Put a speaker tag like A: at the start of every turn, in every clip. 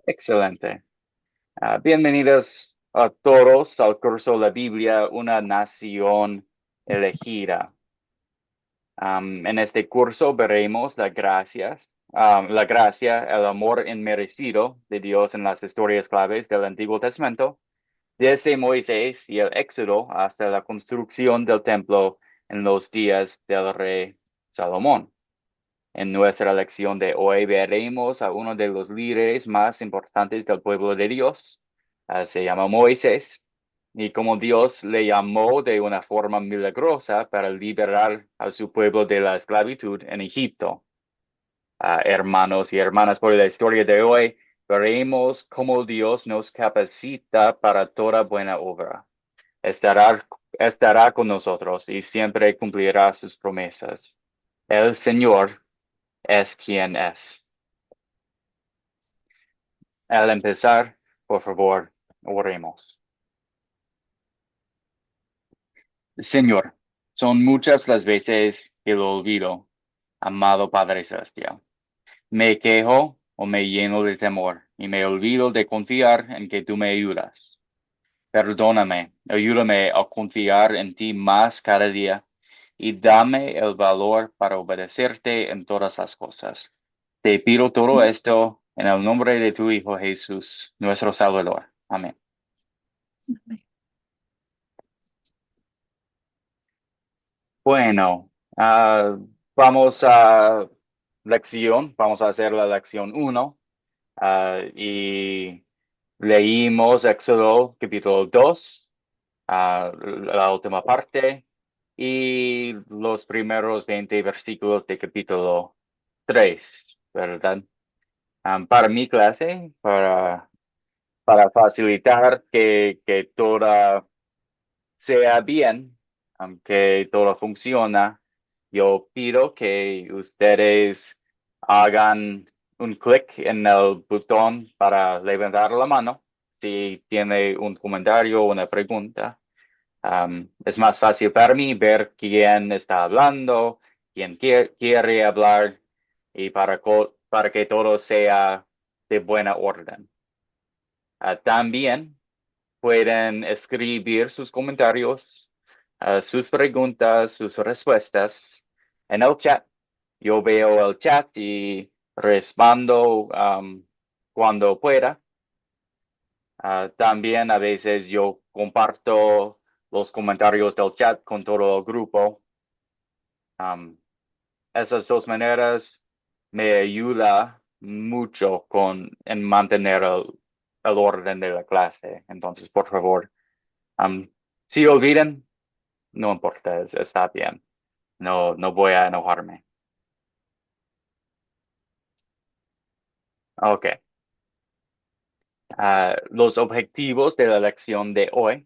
A: Excelente. Bienvenidos a todos al curso La Biblia, una nación elegida. En este curso veremos la gracia, el amor inmerecido de Dios en las historias claves del Antiguo Testamento, desde Moisés y el Éxodo hasta la construcción del templo en los días del rey Salomón. En nuestra lección de hoy veremos a uno de los líderes más importantes del pueblo de Dios. Se llama Moisés, y como Dios le llamó de una forma milagrosa para liberar a su pueblo de la esclavitud en Egipto. Hermanos y hermanas, por la historia de hoy, veremos cómo Dios nos capacita para toda buena obra. Estará con nosotros y siempre cumplirá sus promesas. El Señor es quien es. Al empezar, por favor, oremos. Señor, son muchas las veces que lo olvido, amado Padre Celestial. Me quejo o me lleno de temor y me olvido de confiar en que tú me ayudas. Perdóname, ayúdame a confiar en ti más cada día y dame el valor para obedecerte en todas las cosas. Te pido todo esto en el nombre de tu Hijo Jesús, nuestro Salvador. Amén. Bueno, vamos vamos a hacer la lección uno, y leímos Éxodo capítulo 2, la última parte, y los primeros 20 versículos de capítulo 3, ¿verdad? Para mi clase, para facilitar que toda sea bien, aunque todo funciona, yo pido que ustedes hagan un clic en el botón para levantar la mano si tiene un comentario o una pregunta. Es más fácil para mí ver quién está hablando, quién quiere hablar y para que todo sea de buena orden. También pueden escribir sus comentarios, sus preguntas, sus respuestas en el chat. Yo veo el chat y respondo cuando pueda. También a veces yo comparto los comentarios del chat con todo el grupo. Um, Esas dos maneras me ayuda mucho en mantener el orden de la clase. Entonces, por favor, Um, si olvidan, no importa, está bien. No, no voy a enojarme. Ok. Los objetivos de la lección de hoy.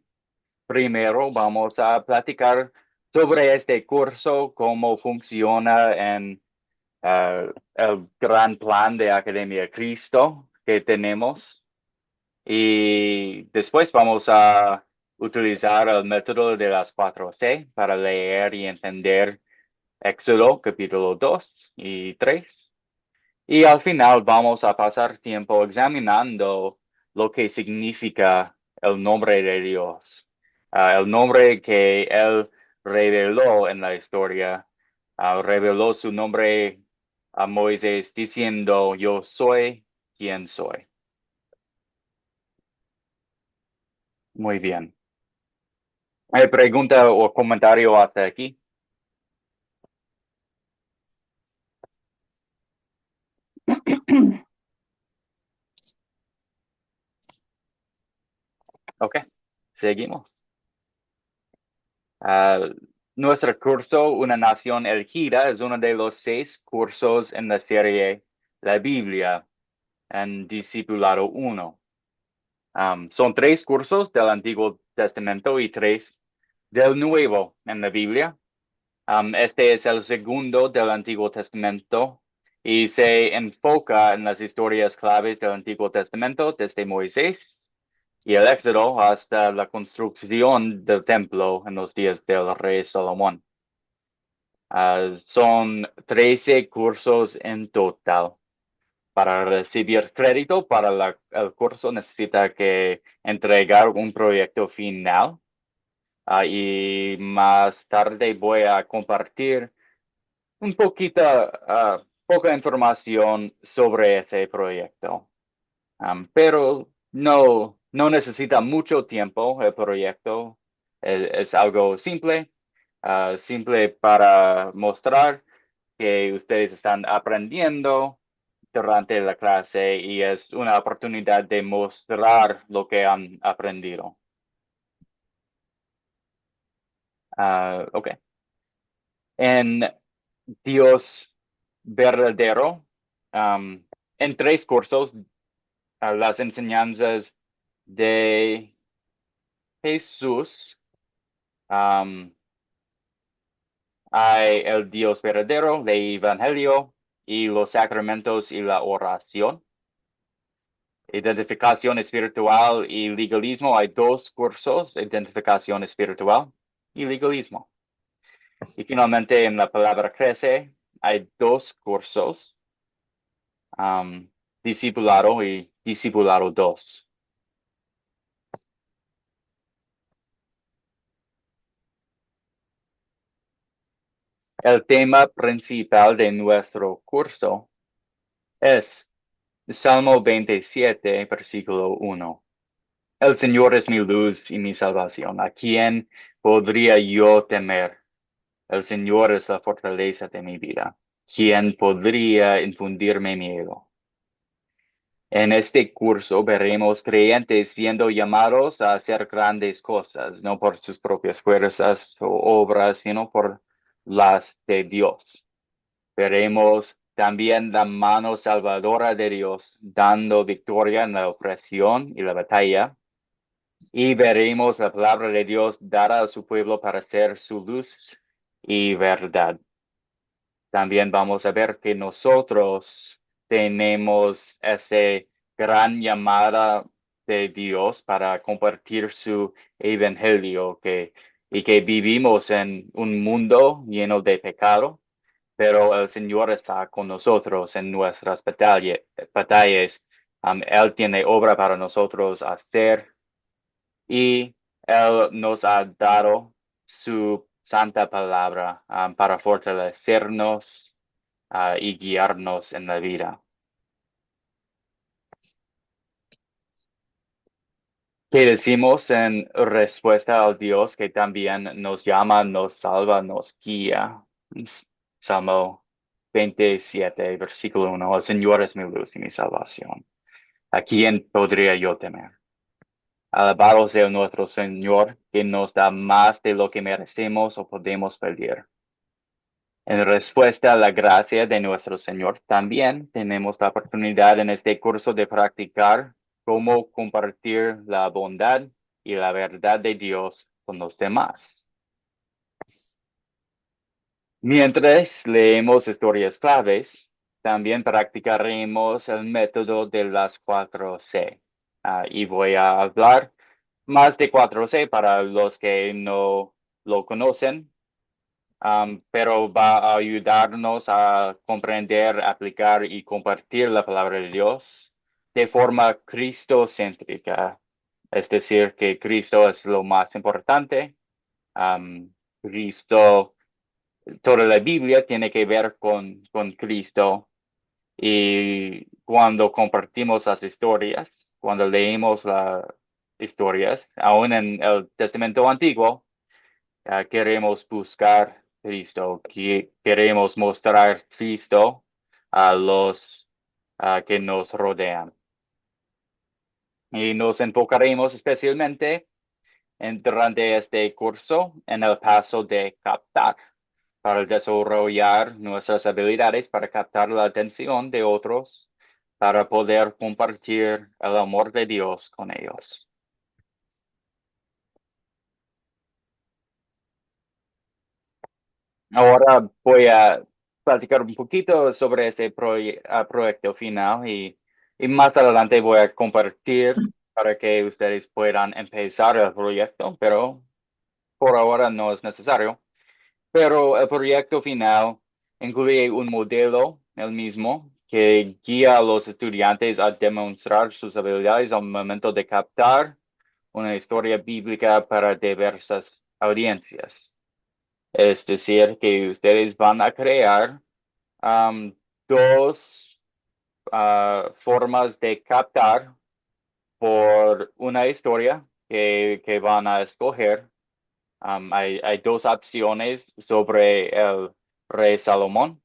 A: Primero, vamos a platicar sobre este curso, cómo funciona en el gran plan de Academia Cristo que tenemos. Y después vamos a utilizar el método de las 4C para leer y entender Éxodo capítulo 2 y 3. Y al final vamos a pasar tiempo examinando lo que significa el nombre de Dios, el nombre que Él reveló en la historia. Reveló su nombre a Moisés diciendo, yo soy quien soy. Muy bien. ¿Hay pregunta o comentario hasta aquí? Ok, seguimos. Ah, Nuestro curso, Una Nación Elegida, es uno de los 6 cursos en la serie La Biblia en Discipulado 1. Son 3 cursos del Antiguo Testamento y 3 del Nuevo en la Biblia. Este es el segundo del Antiguo Testamento y se enfoca en las historias claves del Antiguo Testamento desde Moisés y el Éxodo hasta la construcción del templo en los días del rey Salomón. Son 13 cursos en total. para recibir crédito para el curso necesita que entregar un proyecto final. Y más tarde voy a compartir un poquito, poca información sobre ese proyecto. Pero no necesita mucho tiempo el proyecto. Es algo simple, simple para mostrar que ustedes están aprendiendo durante la clase y es una oportunidad de mostrar lo que han aprendido. Ok. En Dios verdadero, en 3 cursos, las enseñanzas de Jesús, um, hay el Dios verdadero, el Evangelio y los sacramentos y la oración. Identificación espiritual y legalismo. Hay 2 cursos, identificación espiritual y legalismo. Y finalmente en la palabra crece, hay 2 cursos, um, discipulado y discipulado 2. El tema principal de nuestro curso es Salmo 27, versículo 1. El Señor es mi luz y mi salvación. ¿A quién podría yo temer? El Señor es la fortaleza de mi vida. ¿Quién podría infundirme miedo? En este curso veremos creyentes siendo llamados a hacer grandes cosas, no por sus propias fuerzas o obras, sino por las de Dios. Veremos también la mano salvadora de Dios dando victoria en la opresión y la batalla. Y veremos la palabra de Dios dada a su pueblo para ser su luz y verdad. También vamos a ver que nosotros tenemos esa gran llamada de Dios para compartir su evangelio y que vivimos en un mundo lleno de pecado, pero el Señor está con nosotros en nuestras batallas. Él tiene obra para nosotros hacer y Él nos ha dado su santa palabra, para fortalecernos, y guiarnos en la vida. ¿Qué decimos en respuesta al Dios que también nos llama, nos salva, nos guía? Salmo 27, versículo 1. El Señor es mi luz y mi salvación. ¿A quién podría yo temer? Alabado sea nuestro Señor, que nos da más de lo que merecemos o podemos pedir. En respuesta a la gracia de nuestro Señor, también tenemos la oportunidad en este curso de practicar cómo compartir la bondad y la verdad de Dios con los demás. Mientras leemos historias claves, también practicaremos el método de las 4C. Y voy a hablar más de 4C para los que no lo conocen. Pero va a ayudarnos a comprender, aplicar y compartir la palabra de Dios de forma cristocéntrica. Es decir, que Cristo es lo más importante. Cristo, toda la Biblia tiene que ver con Cristo. Y cuando compartimos las historias, cuando leemos las historias, aún en el Testamento Antiguo, queremos buscar Cristo, queremos mostrar Cristo a los que nos rodean. Y nos enfocaremos especialmente durante este curso en el paso de captar, para desarrollar nuestras habilidades para captar la atención de otros, para poder compartir el amor de Dios con ellos. Ahora voy a platicar un poquito sobre ese proyecto final y más adelante voy a compartir para que ustedes puedan empezar el proyecto, pero por ahora no es necesario. Pero el proyecto final incluye un modelo, el mismo, que guía a los estudiantes a demostrar sus habilidades al momento de captar una historia bíblica para diversas audiencias. Es decir, que ustedes van a crear dos formas de captar por una historia que van a escoger. Hay dos opciones sobre el rey Salomón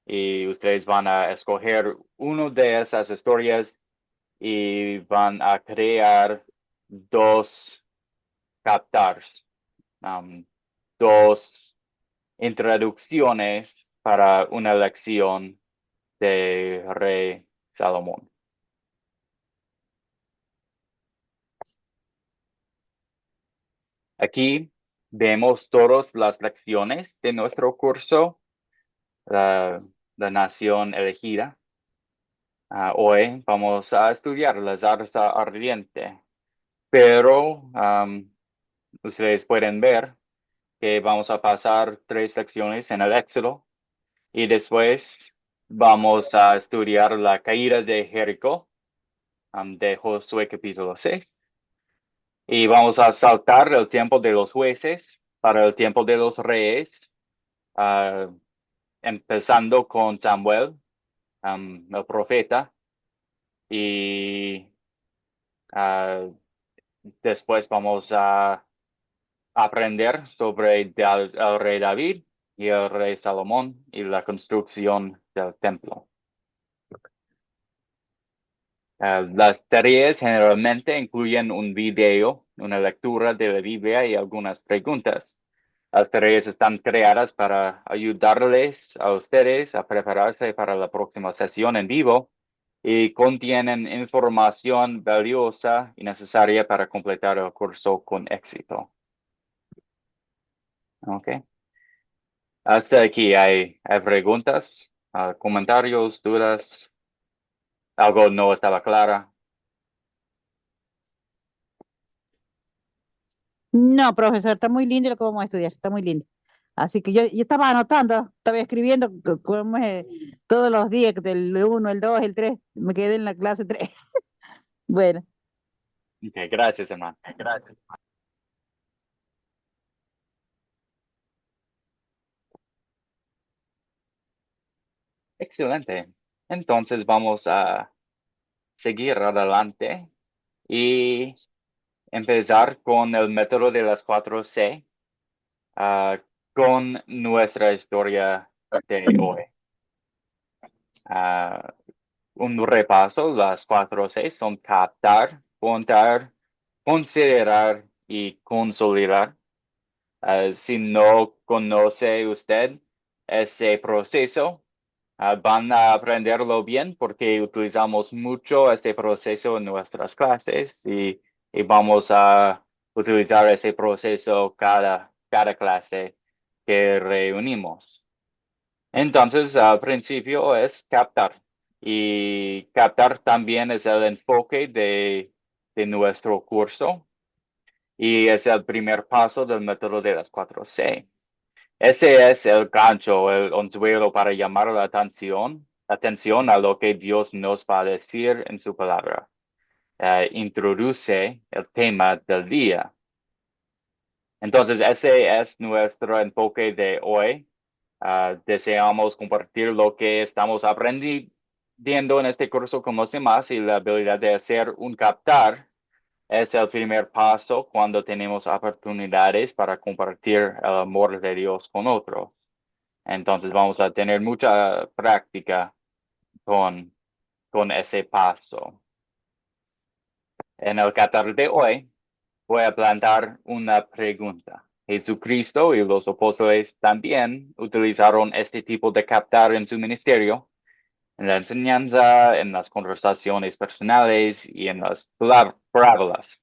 A: y ustedes van a escoger una de esas historias y van a crear dos captars, dos introducciones para una lección de rey Salomón. Aquí vemos todas las lecciones de nuestro curso, la nación elegida. Hoy vamos a estudiar la zarza ardiente, pero ustedes pueden ver que vamos a pasar 3 lecciones en el Éxodo y después vamos a estudiar la caída de Jericó, de Josué capítulo 6. Y vamos a saltar el tiempo de los jueces para el tiempo de los reyes, ah, empezando con Samuel, el profeta, y ah, después vamos a aprender sobre el rey David y el rey Salomón y la construcción del templo. Las tareas generalmente incluyen un video, una lectura de la Biblia y algunas preguntas. Las tareas están creadas para ayudarles a ustedes a prepararse para la próxima sesión en vivo y contienen información valiosa y necesaria para completar el curso con éxito. ¿Ok? Hasta aquí hay preguntas, comentarios, dudas. Algo no estaba clara.
B: No, profesor, está muy lindo lo que vamos a estudiar, está muy lindo. Así que yo estaba anotando, estaba escribiendo cómo es, todos los días, del 1, el 2, el 3, me quedé en la clase 3. Bueno,
A: Ok, gracias, hermano. Excelente. Entonces vamos a seguir adelante y empezar con el método de las 4C, ah, con nuestra historia de hoy. Ah, un repaso, las 4C son captar, contar, considerar y consolidar. Si no conoce usted ese proceso, van a aprenderlo bien porque utilizamos mucho este proceso en nuestras clases y vamos a utilizar ese proceso cada clase que reunimos. Entonces, al principio es captar y captar también es el enfoque de nuestro curso y es el primer paso del método de las 4C. Ese es el gancho, el anzuelo para llamar la atención a lo que Dios nos va a decir en su palabra. Introduce el tema del día. Entonces, ese es nuestro enfoque de hoy. Deseamos compartir lo que estamos aprendiendo en este curso con los demás y la habilidad de hacer un captar es el primer paso cuando tenemos oportunidades para compartir el amor de Dios con otros. Entonces vamos a tener mucha práctica con, con ese paso. En el captar de hoy voy a plantear una pregunta. Jesucristo y los apóstoles también utilizaron este tipo de captar en su ministerio, en la enseñanza, en las conversaciones personales y en las parábolas.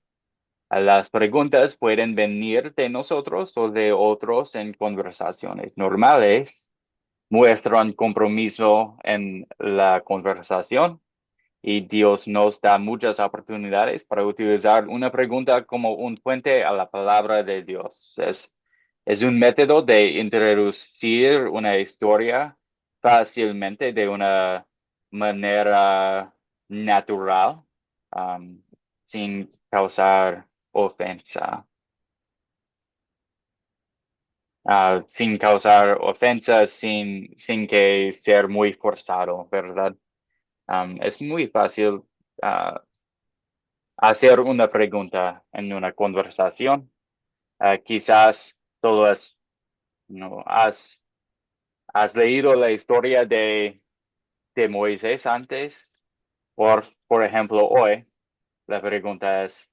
A: Las preguntas pueden venir de nosotros o de otros en conversaciones normales, muestran compromiso en la conversación y Dios nos da muchas oportunidades para utilizar una pregunta como un puente a la palabra de Dios. Es un método de introducir una historia fácilmente de una manera natural, um, sin causar ofensa. Sin causar ofensa, sin que ser muy forzado, ¿verdad? Es muy fácil ah, hacer una pregunta en una conversación. Quizás todo es, no, has leído la historia de Moisés antes, por ejemplo, hoy. La pregunta es,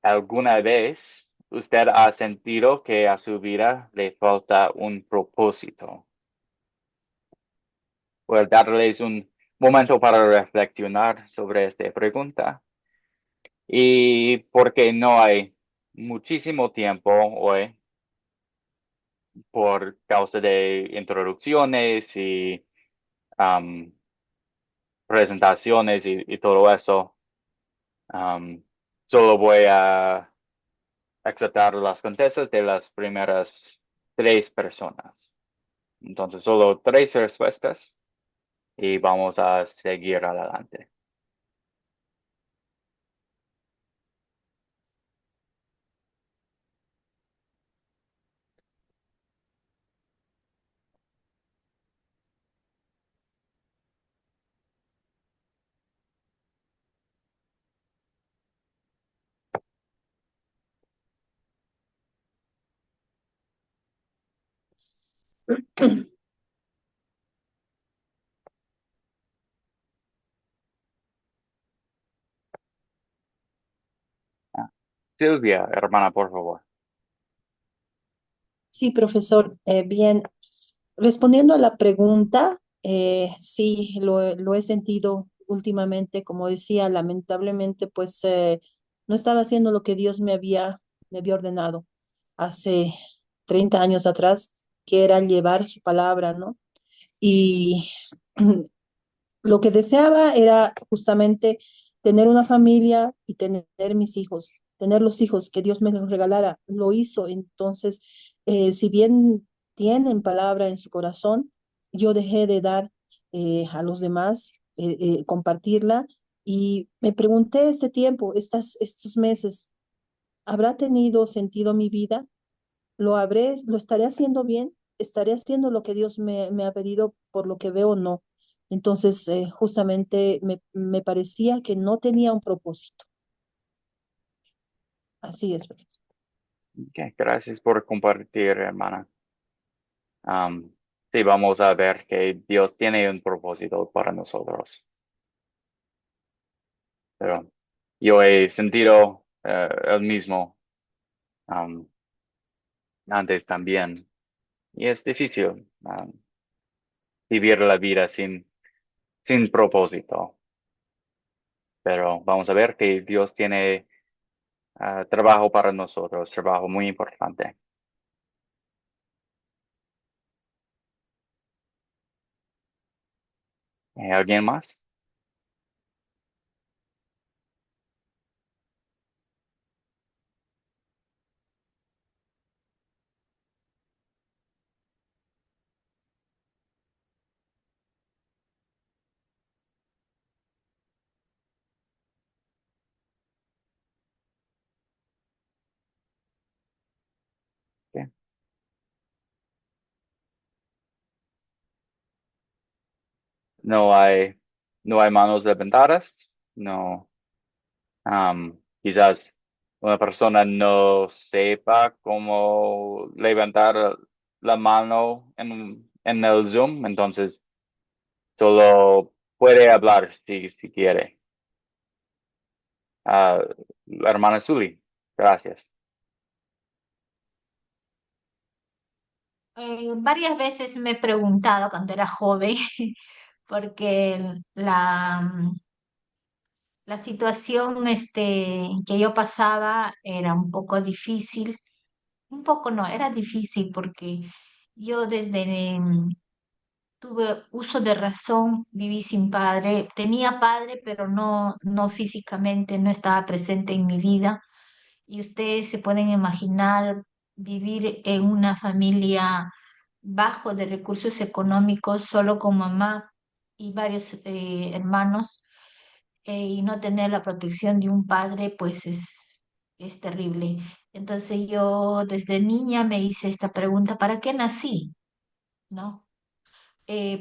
A: ¿alguna vez usted ha sentido que a su vida le falta un propósito? Pues darles un momento para reflexionar sobre esta pregunta. Y porque no hay muchísimo tiempo hoy por causa de introducciones y am, presentaciones y todo eso, am, solo voy a aceptar las contestas de las primeras tres personas. Entonces, solo tres respuestas y vamos a seguir adelante. Ah, Silvia, hermana, por favor.
C: Sí, profesor. Bien, respondiendo a la pregunta, sí, lo he sentido últimamente, como decía, lamentablemente, pues no estaba haciendo lo que Dios me había ordenado hace 30 años atrás, que era llevar su palabra, ¿no? Y lo que deseaba era justamente tener una familia y tener mis hijos, tener los hijos que Dios me los regalara. Lo hizo. Entonces, si bien tienen palabra en su corazón, yo dejé de dar a los demás, compartirla. Y me pregunté este tiempo, estos meses, ¿habrá tenido sentido mi vida? ¿Lo estaré haciendo bien? ¿Estaré haciendo lo que Dios me ha pedido por lo que veo o no? Entonces, justamente me parecía que no tenía un propósito. Así es, profesor.
A: Ok, gracias por compartir, hermana. Am, sí, vamos a ver que Dios tiene un propósito para nosotros. Pero yo he sentido el mismo am, antes también. Y es difícil vivir la vida sin propósito. Pero vamos a ver que Dios tiene trabajo para nosotros, trabajo muy importante. ¿Alguien más? Ok. No hay, no hay manos levantadas. No. Quizás una persona no sepa cómo levantar la mano en el Zoom, entonces solo puede hablar si quiere. Ah, la hermana Suli, gracias.
D: Varias veces me he preguntado cuando era joven, porque la situación que yo pasaba era un poco difícil, un poco no, era difícil porque yo desde tuve uso de razón, viví sin padre, tenía padre, pero no físicamente, no estaba presente en mi vida. Y ustedes se pueden imaginar vivir en una familia bajo de recursos económicos solo con mamá y varios hermanos, y no tener la protección de un padre, pues es terrible. Entonces yo desde niña me hice esta pregunta, ¿para qué nací? ¿No?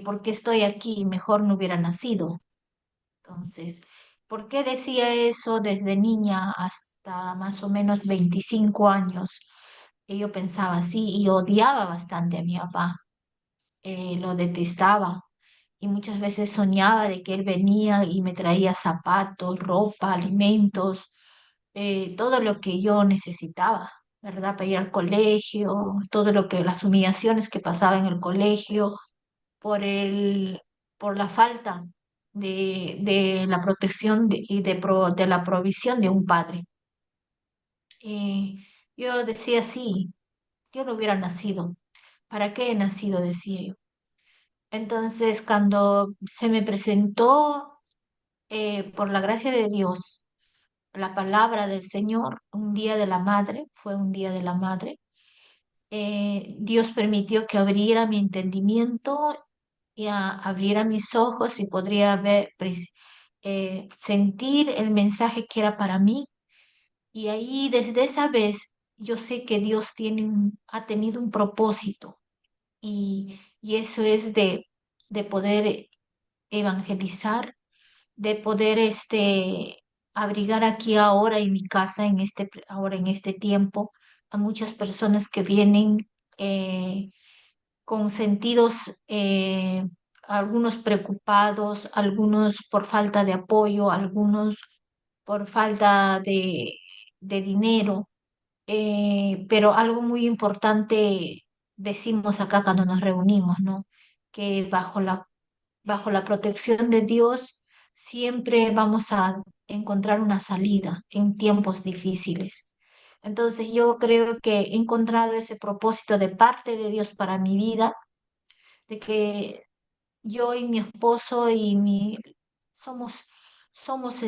D: ¿Por qué estoy aquí? Mejor no hubiera nacido. Entonces, ¿por qué decía eso desde niña hasta más o menos 25 años? Yo pensaba así y odiaba bastante a mi papá, lo detestaba y muchas veces soñaba de que él venía y me traía zapatos, ropa, alimentos, todo lo que yo necesitaba, ¿verdad? Para ir al colegio, todo lo que, las humillaciones que pasaba en el colegio por por la falta de la protección de la provisión de un padre. Yo decía, sí, yo no hubiera nacido. ¿Para qué he nacido? Decía yo. Entonces, cuando se me presentó, por la gracia de Dios, la palabra del Señor, un día de la madre, fue un día de la madre, Dios permitió que abriera mi entendimiento y abriera mis ojos y podría ver, sentir el mensaje que era para mí. Y ahí, desde esa vez, yo sé que Dios ha tenido un propósito y eso es de poder evangelizar, de poder abrigar aquí ahora en mi casa, ahora en este tiempo, a muchas personas que vienen eh, con sentidos, algunos preocupados, algunos por falta de apoyo, algunos por falta de dinero. Pero algo muy importante decimos acá cuando nos reunimos, ¿no? Que bajo la protección de Dios siempre vamos a encontrar una salida en tiempos difíciles. Entonces yo creo que he encontrado ese propósito de parte de Dios para mi vida, de que yo y mi esposo somos, somos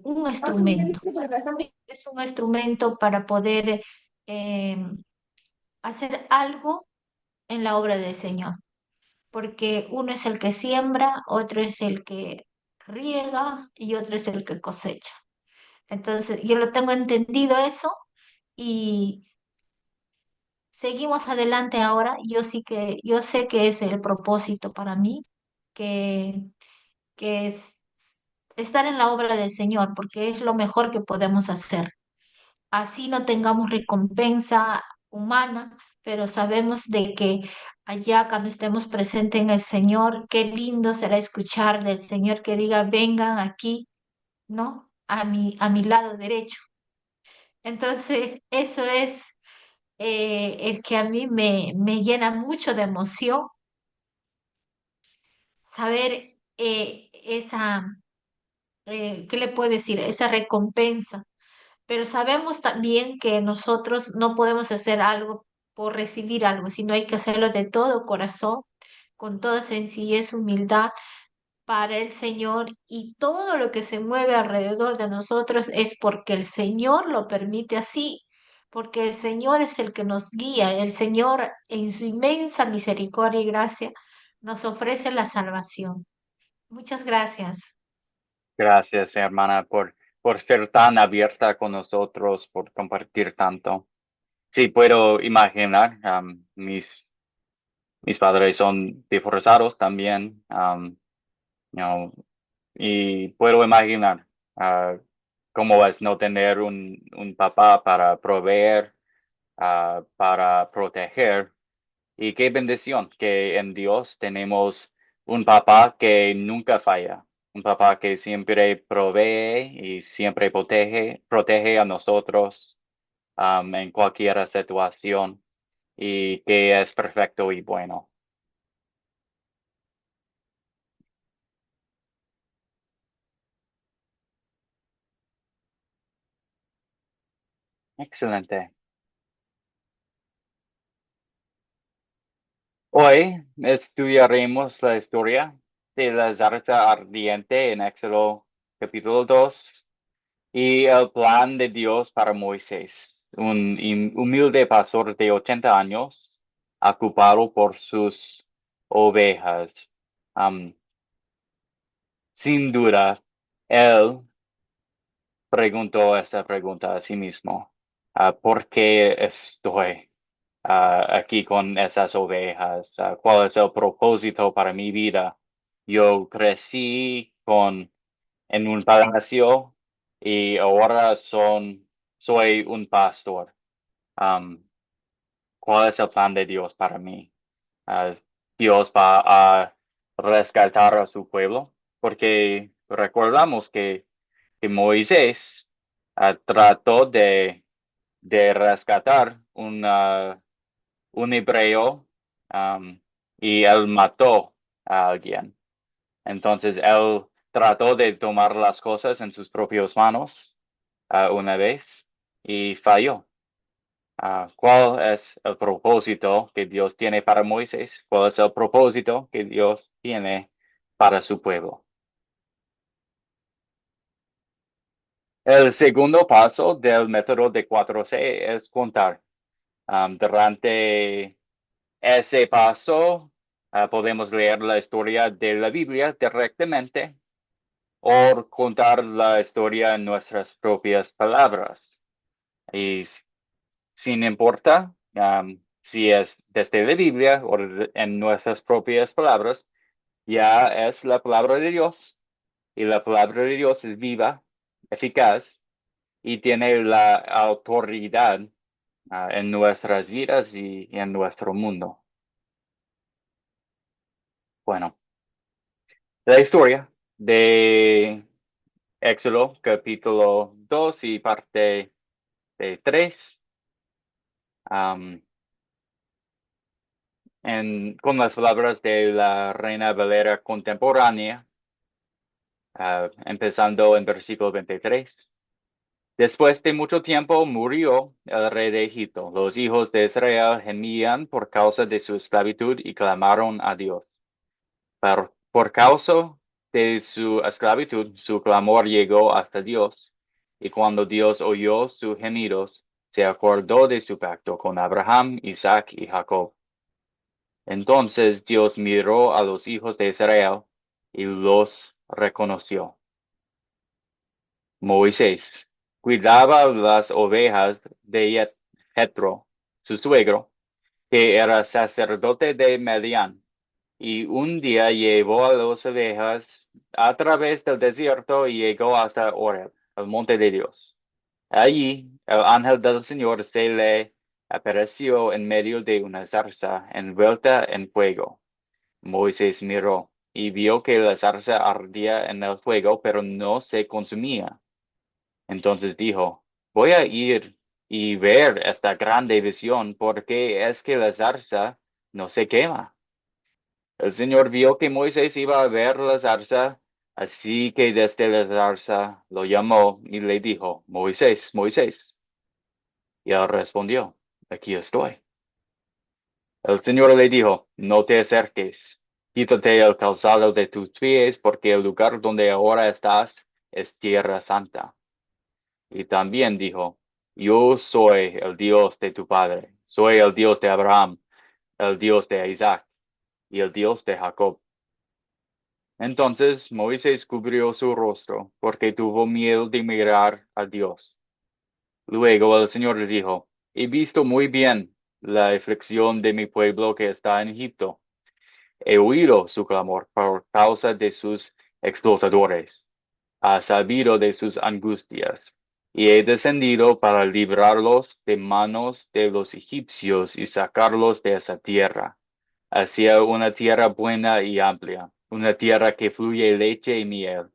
D: un instrumento. Es un instrumento para poder eh, hacer algo en la obra del Señor, porque uno es el que siembra, otro es el que riega y otro es el que cosecha. Entonces, yo lo tengo entendido eso y seguimos adelante ahora. Yo sé que es el propósito para mí, que, que es estar en la obra del Señor, porque es lo mejor que podemos hacer. Así no tengamos recompensa humana, pero sabemos de que allá cuando estemos presentes en el Señor, qué lindo será escuchar del Señor que diga, vengan aquí, ¿no? A mi lado derecho. Entonces, eso es el que a mí me llena mucho de emoción, saber ¿qué le puedo decir? Esa recompensa. Pero sabemos también que nosotros no podemos hacer algo por recibir algo, sino hay que hacerlo de todo corazón, con toda sencillez, humildad para el Señor, y todo lo que se mueve alrededor de nosotros es porque el Señor lo permite así, porque el Señor es el que nos guía, el Señor en su inmensa misericordia y gracia nos ofrece la salvación. Muchas gracias.
A: Gracias, hermana, por ser tan abierta con nosotros, por compartir tanto. Sí, puedo imaginar, mis padres son divorciados también, you know, y puedo imaginar cómo es no tener un papá para proveer, para proteger. Y qué bendición que en Dios tenemos un papá que nunca falla, un papá que siempre provee y siempre protege a nosotros en cualquier situación y que es perfecto y bueno. Excelente. Hoy estudiaremos la historia de la zarza ardiente en Éxodo capítulo 2 y el plan de Dios para Moisés, un humilde pastor de 80 años, ocupado por sus ovejas. sin duda, él preguntó esta pregunta a sí mismo. ¿Por qué estoy aquí con esas ovejas? ¿Cuál es el propósito para mi vida? Yo crecí en un palacio y ahora soy un pastor. Um, ¿Cuál es el plan de Dios para mí? Ah, Dios va a rescatar a su pueblo, porque recordamos que Moisés trató de rescatar un hebreo, y él mató a alguien. Entonces él trató de tomar las cosas en sus propias manos una vez y falló. ¿Cuál es el propósito que Dios tiene para Moisés? ¿Cuál es el propósito que Dios tiene para su pueblo? El segundo paso del método de 4C es contar. Durante ese paso, podemos leer la historia de la Biblia directamente o contar la historia en nuestras propias palabras. Y sin importar si es desde la Biblia o en nuestras propias palabras, ya es la palabra de Dios y la palabra de Dios es viva, eficaz y tiene la autoridad en nuestras vidas y en nuestro mundo. Bueno, la historia de Éxodo capítulo 2 y parte de 3. Con las palabras de la Reina Valera contemporánea, empezando en versículo 23. Después de mucho tiempo murió el rey de Egipto. Los hijos de Israel gemían por causa de su esclavitud y clamaron a Dios. Por causa de su esclavitud, su clamor llegó hasta Dios. Y cuando Dios oyó sus gemidos, se acordó de su pacto con Abraham, Isaac y Jacob. Entonces Dios miró a los hijos de Israel y los reconoció. Moisés cuidaba las ovejas de Jetro, su suegro, que era sacerdote de Madián, y un día llevó a las ovejas a través del desierto y llegó hasta Horeb, el monte de Dios. Allí el ángel del Señor se le apareció en medio de una zarza envuelta en fuego. Moisés miró y vio que la zarza ardía en el fuego, pero no se consumía. Entonces dijo, voy a ir y ver esta grande visión, porque es que la zarza no se quema. El Señor vio que Moisés iba a ver la zarza, así que desde la zarza lo llamó y le dijo, Moisés, Moisés. Y él respondió, aquí estoy. El Señor le dijo, no te acerques, quítate el calzado de tus pies, porque el lugar donde ahora estás es tierra santa. Y también dijo, yo soy el Dios de tu padre, soy el Dios de Abraham, el Dios de Isaac y el Dios de Jacob. Entonces Moisés cubrió su rostro, porque tuvo miedo de mirar a Dios. Luego el Señor le dijo, he visto muy bien la aflicción de mi pueblo que está en Egipto. He oído su clamor por causa de sus explotadores. Ha sabido de sus angustias. Y he descendido para librarlos de manos de los egipcios y sacarlos de esa tierra, hacia una tierra buena y amplia, una tierra que fluye leche y miel,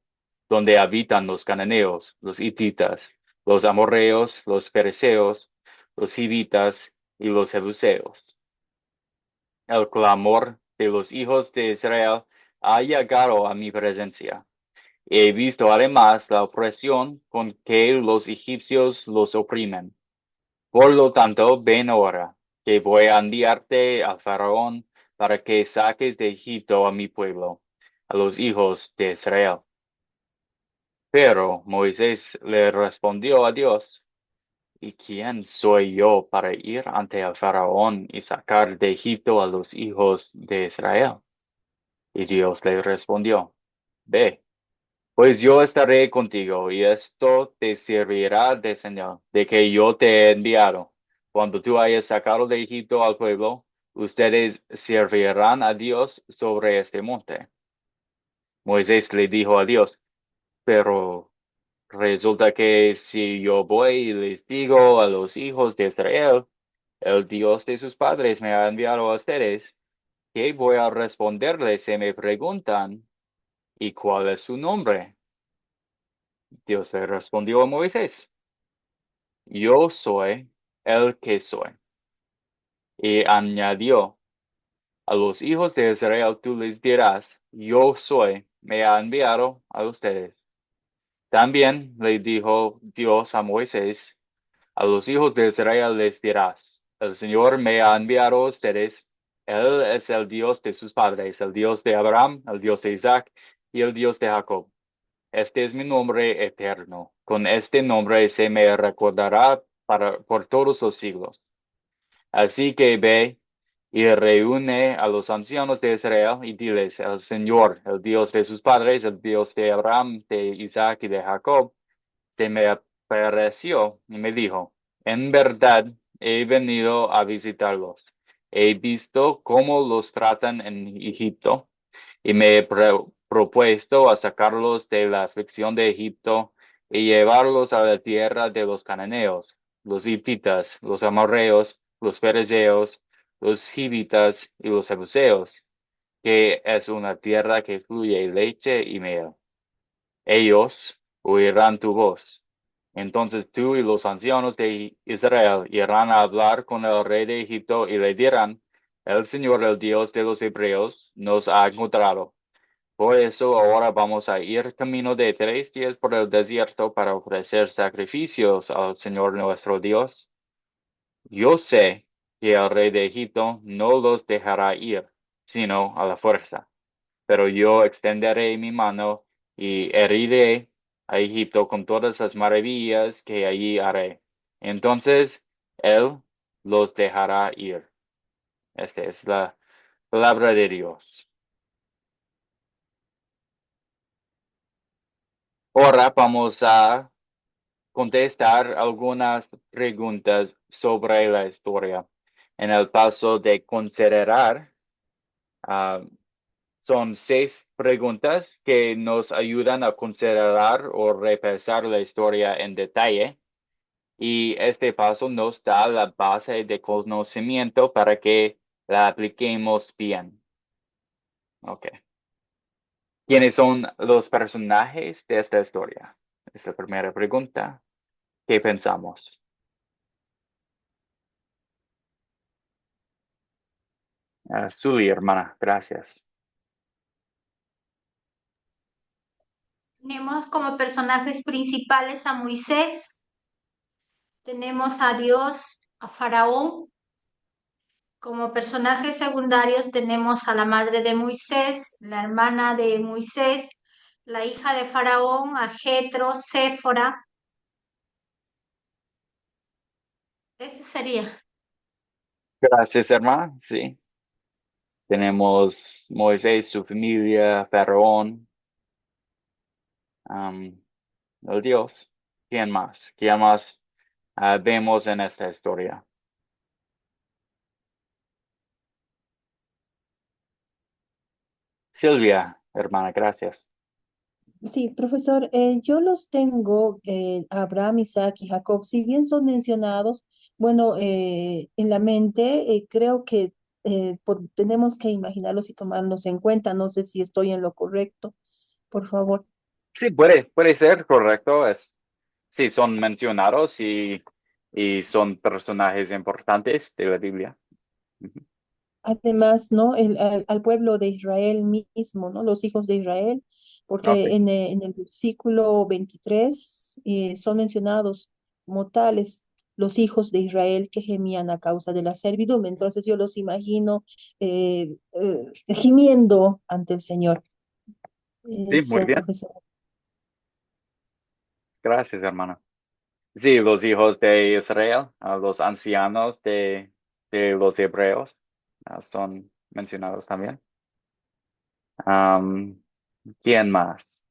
A: donde habitan los cananeos, los hititas, los amorreos, los fereceos, los hivitas y los jebuseos. El clamor de los hijos de Israel ha llegado a mi presencia. He visto además la opresión con que los egipcios los oprimen. Por lo tanto, ven ahora, que voy a enviarte al faraón para que saques de Egipto a mi pueblo, a los hijos de Israel. Pero Moisés le respondió a Dios, ¿y quién soy yo para ir ante el faraón y sacar de Egipto a los hijos de Israel? Y Dios le respondió, ve, Pues yo estaré contigo y esto te servirá de señal de que yo te he enviado. Cuando tú hayas sacado de Egipto al pueblo, ustedes servirán a Dios sobre este monte. Moisés le dijo a Dios, pero resulta que si yo voy y les digo a los hijos de Israel, el Dios de sus padres me ha enviado a ustedes, ¿qué voy a responderles si me preguntan, ¿y cuál es su nombre? Dios le respondió a Moisés, yo soy el que soy. Y añadió, a los hijos de Israel tú les dirás, yo soy, me ha enviado a ustedes. También le dijo Dios a Moisés, a los hijos de Israel les dirás, el Señor me ha enviado a ustedes. Él es el Dios de sus padres, el Dios de Abraham, el Dios de Isaac y el Dios de Jacob. Este es mi nombre eterno. Con este nombre se me recordará por todos los siglos. Así que ve y reúne a los ancianos de Israel y diles, el Señor, el Dios de sus padres, el Dios de Abraham, de Isaac y de Jacob, se me apareció y me dijo, en verdad he venido a visitarlos. He visto cómo los tratan en Egipto y me he propuesto a sacarlos de la aflicción de Egipto y llevarlos a la tierra de los cananeos, los hititas, los amorreos, los fereceos, los hivitas y los jebuseos, que es una tierra que fluye leche y miel. Ellos oirán tu voz. Entonces tú y los ancianos de Israel irán a hablar con el rey de Egipto y le dirán, el Señor, el Dios de los hebreos, nos ha encontrado. Por eso ahora vamos a ir camino de 3 días por el desierto para ofrecer sacrificios al Señor nuestro Dios. Yo sé que el rey de Egipto no los dejará ir, sino a la fuerza, pero yo extenderé mi mano y heriré a Egipto con todas las maravillas que allí haré. Entonces él los dejará ir. Esta es la palabra de Dios. Ahora vamos a contestar algunas preguntas sobre la historia. En el paso de considerar, ah, son 6 preguntas que nos ayudan a considerar o repasar la historia en detalle. Y este paso nos da la base de conocimiento para que la apliquemos bien. Ok. ¿Quiénes son los personajes de esta historia? Es la primera pregunta. ¿Qué pensamos? Sui, hermana, gracias.
D: Tenemos como personajes principales a Moisés, tenemos a Dios, a Faraón. Como personajes secundarios tenemos a la madre de Moisés, la hermana de Moisés, la hija de Faraón, a Jetro, Séfora. Ese sería.
A: Gracias, hermana. Sí. Tenemos Moisés, su familia, Faraón, am, el Dios. ¿Quién más? ¿Quién más vemos en esta historia? Silvia, hermana, gracias.
C: Sí, profesor, yo los tengo, Abraham, Isaac y Jacob, si bien son mencionados, bueno, en la mente creo que tenemos que imaginarlos y tomarlos en cuenta. No sé si estoy en lo correcto, por favor.
A: Sí, puede ser correcto. Sí, son mencionados y son personajes importantes de la Biblia. Ujú.
C: Además, ¿no? Al pueblo de Israel mismo, ¿no? Los hijos de Israel,
A: No, sí.
C: porque en el versículo 23 son mencionados como tales los hijos de Israel que gemían a causa de la servidumbre. Entonces yo los imagino gimiendo ante el Señor.
A: Sí, muy
C: Eso,
A: bien.
C: profesor.
A: Gracias, hermana. Sí, los hijos de Israel, los ancianos de los hebreos, son mencionados también. Am, ¿Quién más?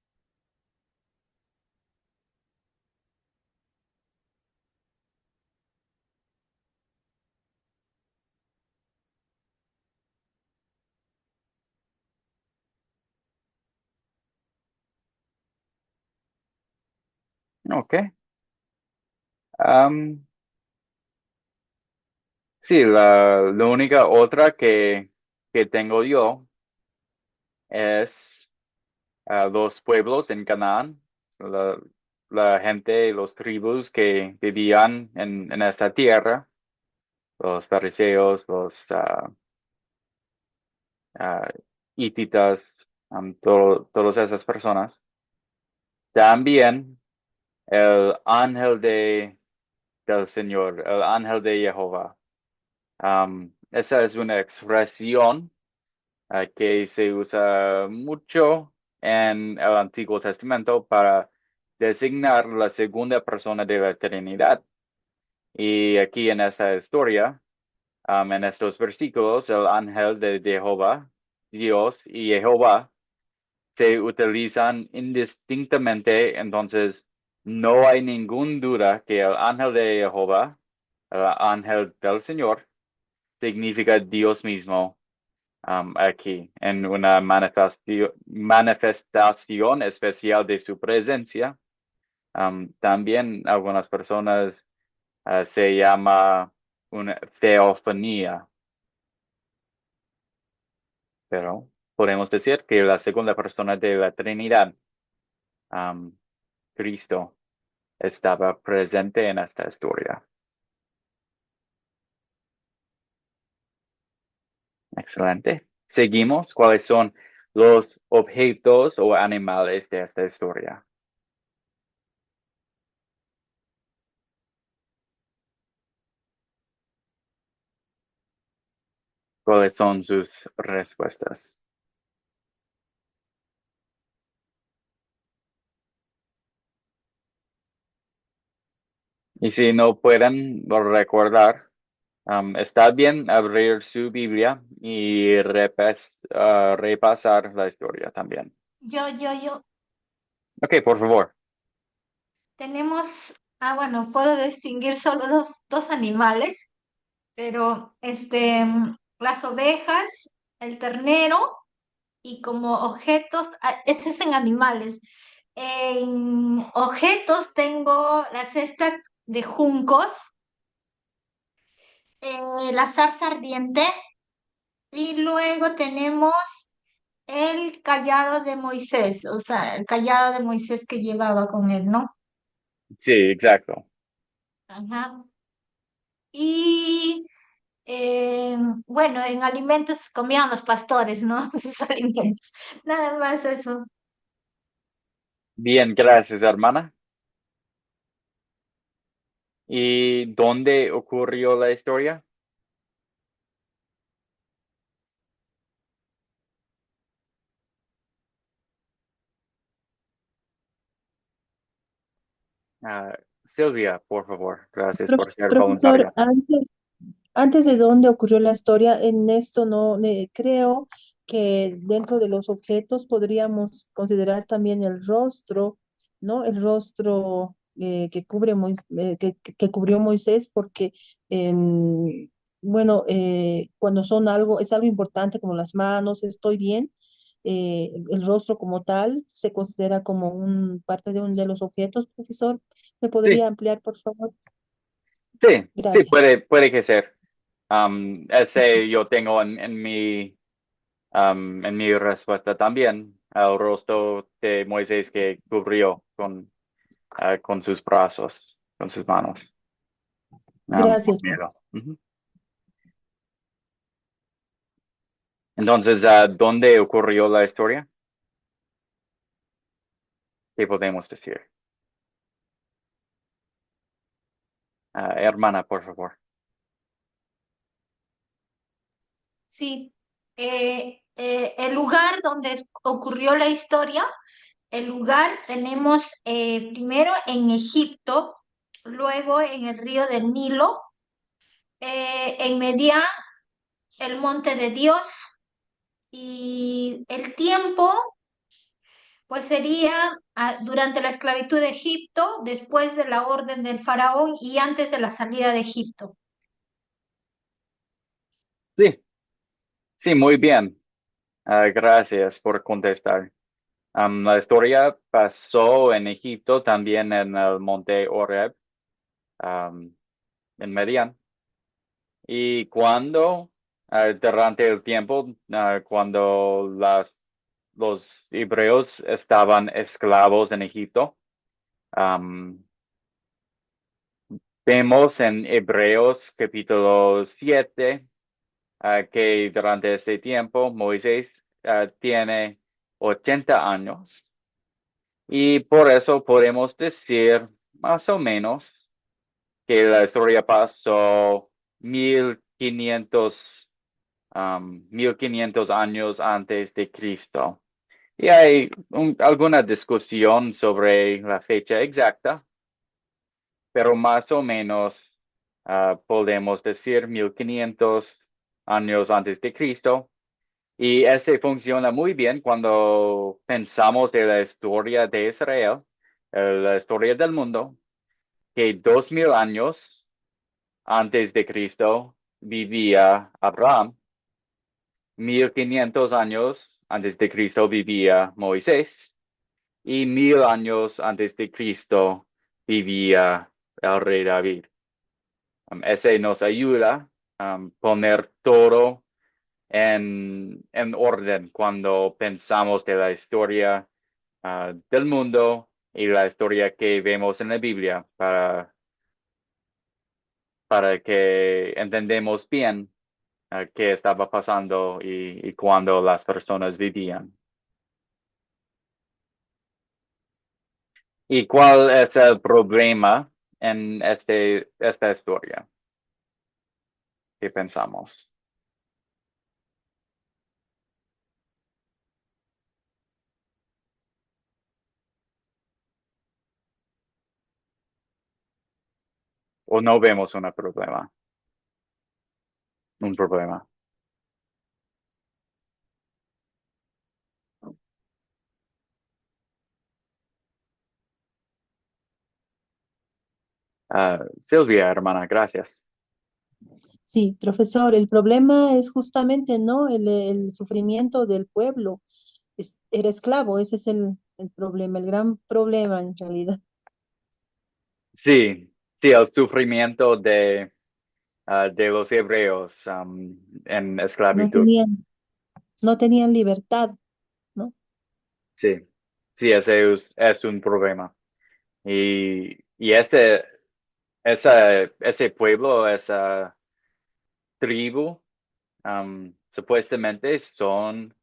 A: Ok. Am, sí, la única otra que tengo yo es los pueblos en Canaán, la, la gente, los tribus que vivían en esa tierra, los fariseos, los ah, hititas, todas esas personas. También el ángel del Señor, el ángel de Jehová. Esa es una expresión que se usa mucho en el Antiguo Testamento para designar la segunda persona de la Trinidad. Y aquí en esta historia, en estos versículos, el ángel de Jehová, Dios y Jehová se utilizan indistintamente, entonces no hay ninguna duda que el ángel de Jehová, el ángel del Señor, significa Dios mismo aquí en una manifestación especial de su presencia. También algunas personas se llama una teofanía, pero podemos decir que la segunda persona de la Trinidad, um, Cristo, estaba presente en esta historia. Excelente. Seguimos. ¿Cuáles son los objetos o animales de esta historia? ¿Cuáles son sus respuestas? Y si no pueden recordar, está bien abrir su Biblia y repasar la historia también.
D: Yo.
A: Ok, por favor.
D: Tenemos, bueno, puedo distinguir solo dos animales, pero las ovejas, el ternero y como objetos, eso es en animales. En objetos tengo la cesta de juncos, la zarza ardiente y luego tenemos el callado de Moisés, o sea, el callado de Moisés que llevaba con él, ¿no?
A: Sí, exacto.
D: Ajá. Y bueno, en alimentos comían los pastores, ¿no? Sus alimentos. Nada más eso.
A: Bien, gracias, hermana. ¿Y dónde ocurrió la historia? Silvia, por favor. Gracias por ser
C: Profesor,
A: voluntaria.
C: antes de dónde ocurrió la historia, en esto no creo que dentro de los objetos podríamos considerar también el rostro, ¿no? El rostro que cubrió Moisés, porque bueno, cuando son algo, es algo importante como las manos, estoy bien. El rostro como tal se considera como un parte de de los objetos, profesor. ¿Me
A: Sí,
C: podría ampliar, por favor?
A: sí,
C: Gracias.
A: puede que ser. Ese yo tengo en mi respuesta también, el rostro de Moisés que cubrió con sus brazos, con sus manos. Por
C: Gracias,
A: miedo.
C: profesor.
A: Ujú. Entonces, ¿dónde ocurrió la historia? ¿Qué podemos decir? Hermana, por favor.
D: Sí. El lugar donde ocurrió la historia, el lugar tenemos primero en Egipto, luego en el río del Nilo, en Medián, el monte de Dios, y el tiempo, pues sería durante la esclavitud de Egipto, después de la orden del faraón y antes de la salida de Egipto.
A: Sí, sí, muy bien. Gracias por contestar. La historia pasó en Egipto, también en el monte Horeb, um, en Median. Y durante el tiempo, cuando los hebreos estaban esclavos en Egipto, um, vemos en Hebreos capítulo 7 que durante este tiempo Moisés tiene 80 años y por eso podemos decir más o menos que la historia pasó 1500 años antes de Cristo. Y hay alguna discusión sobre la fecha exacta, pero más o menos podemos decir 1500 años antes de Cristo. Y ese funciona muy bien cuando pensamos de la historia de Israel, la historia del mundo, que 2000 años antes de Cristo vivía Abraham, 1500 años antes de Cristo vivía Moisés y 1000 años antes de Cristo vivía el rey David. Ese nos ayuda a poner todo en orden cuando pensamos de la historia del mundo y la historia que vemos en la Biblia para que entendemos bien qué estaba pasando y cuándo las personas vivían. ¿Y cuál es el problema en esta historia? ¿Qué pensamos? ¿O no vemos un problema? Silvia, hermana, gracias.
C: Sí, profesor, el problema es justamente, ¿no? El sufrimiento del pueblo. Era esclavo, ese es el problema, el gran problema en realidad.
A: Sí, sí, el sufrimiento de los hebreos en
C: No
A: esclavitud.
C: tenían, no tenían libertad, ¿no?
A: Sí, sí, es un problema. Y ese pueblo, esa tribu, supuestamente son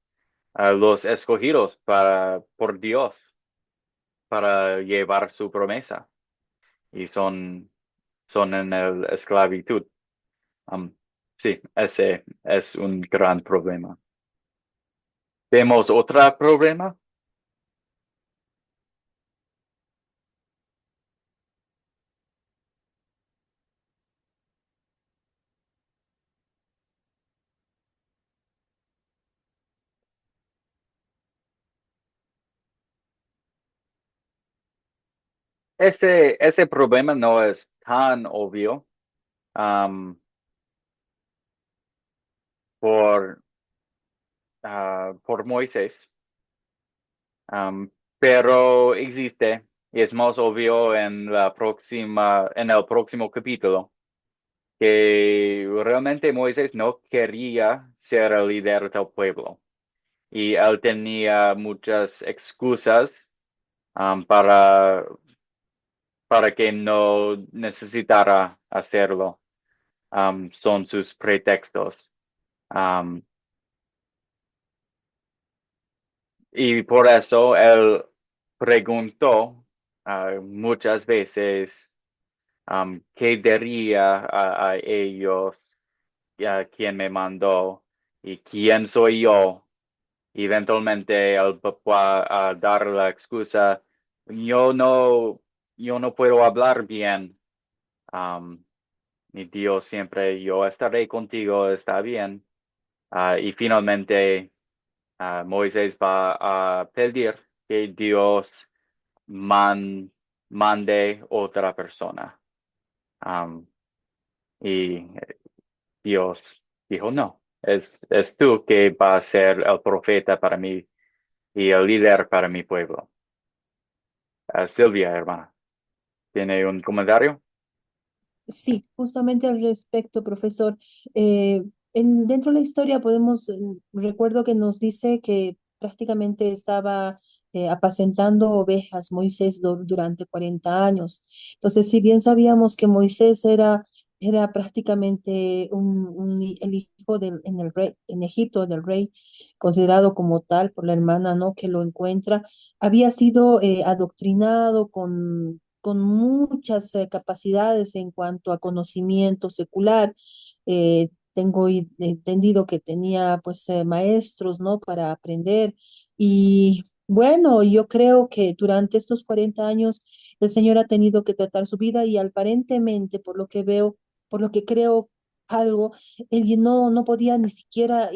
A: los escogidos por Dios para llevar su promesa y son en la esclavitud. Um, sí, ese es un gran problema. ¿Vemos otro problema? Ese problema no es tan obvio por, por Moisés, um, pero existe y es más obvio en el próximo capítulo, que realmente Moisés no quería ser el líder del pueblo y él tenía muchas excusas para que no necesitara hacerlo. Son sus pretextos. Um, y por eso él preguntó muchas veces qué diría a ellos, quién me mandó y quién soy yo. Eventualmente él va a dar la excusa, yo no, yo no puedo hablar bien. Um, Mi Dios siempre, yo estaré contigo, está bien. Y finalmente Moisés va a pedir que Dios mande otra persona. Um, y Dios dijo, no, es tú que va a ser el profeta para mí. y el líder para mi pueblo. Silvia, hermana, ¿tiene un comentario?
C: Sí, justamente al respecto, profesor. Dentro de la historia podemos, recuerdo que nos dice que prácticamente estaba apacentando ovejas Moisés durante 40 años. Entonces, si bien sabíamos que Moisés era prácticamente el hijo en Egipto del rey, considerado como tal por la hermana, ¿no? Que lo encuentra, había sido adoctrinado con muchas capacidades en cuanto a conocimiento secular. Tengo entendido que tenía pues maestros, ¿no? Para aprender. Y bueno, yo creo que durante estos 40 años el Señor ha tenido que tratar su vida y aparentemente, por lo que veo, por lo que creo algo, él no podía ni siquiera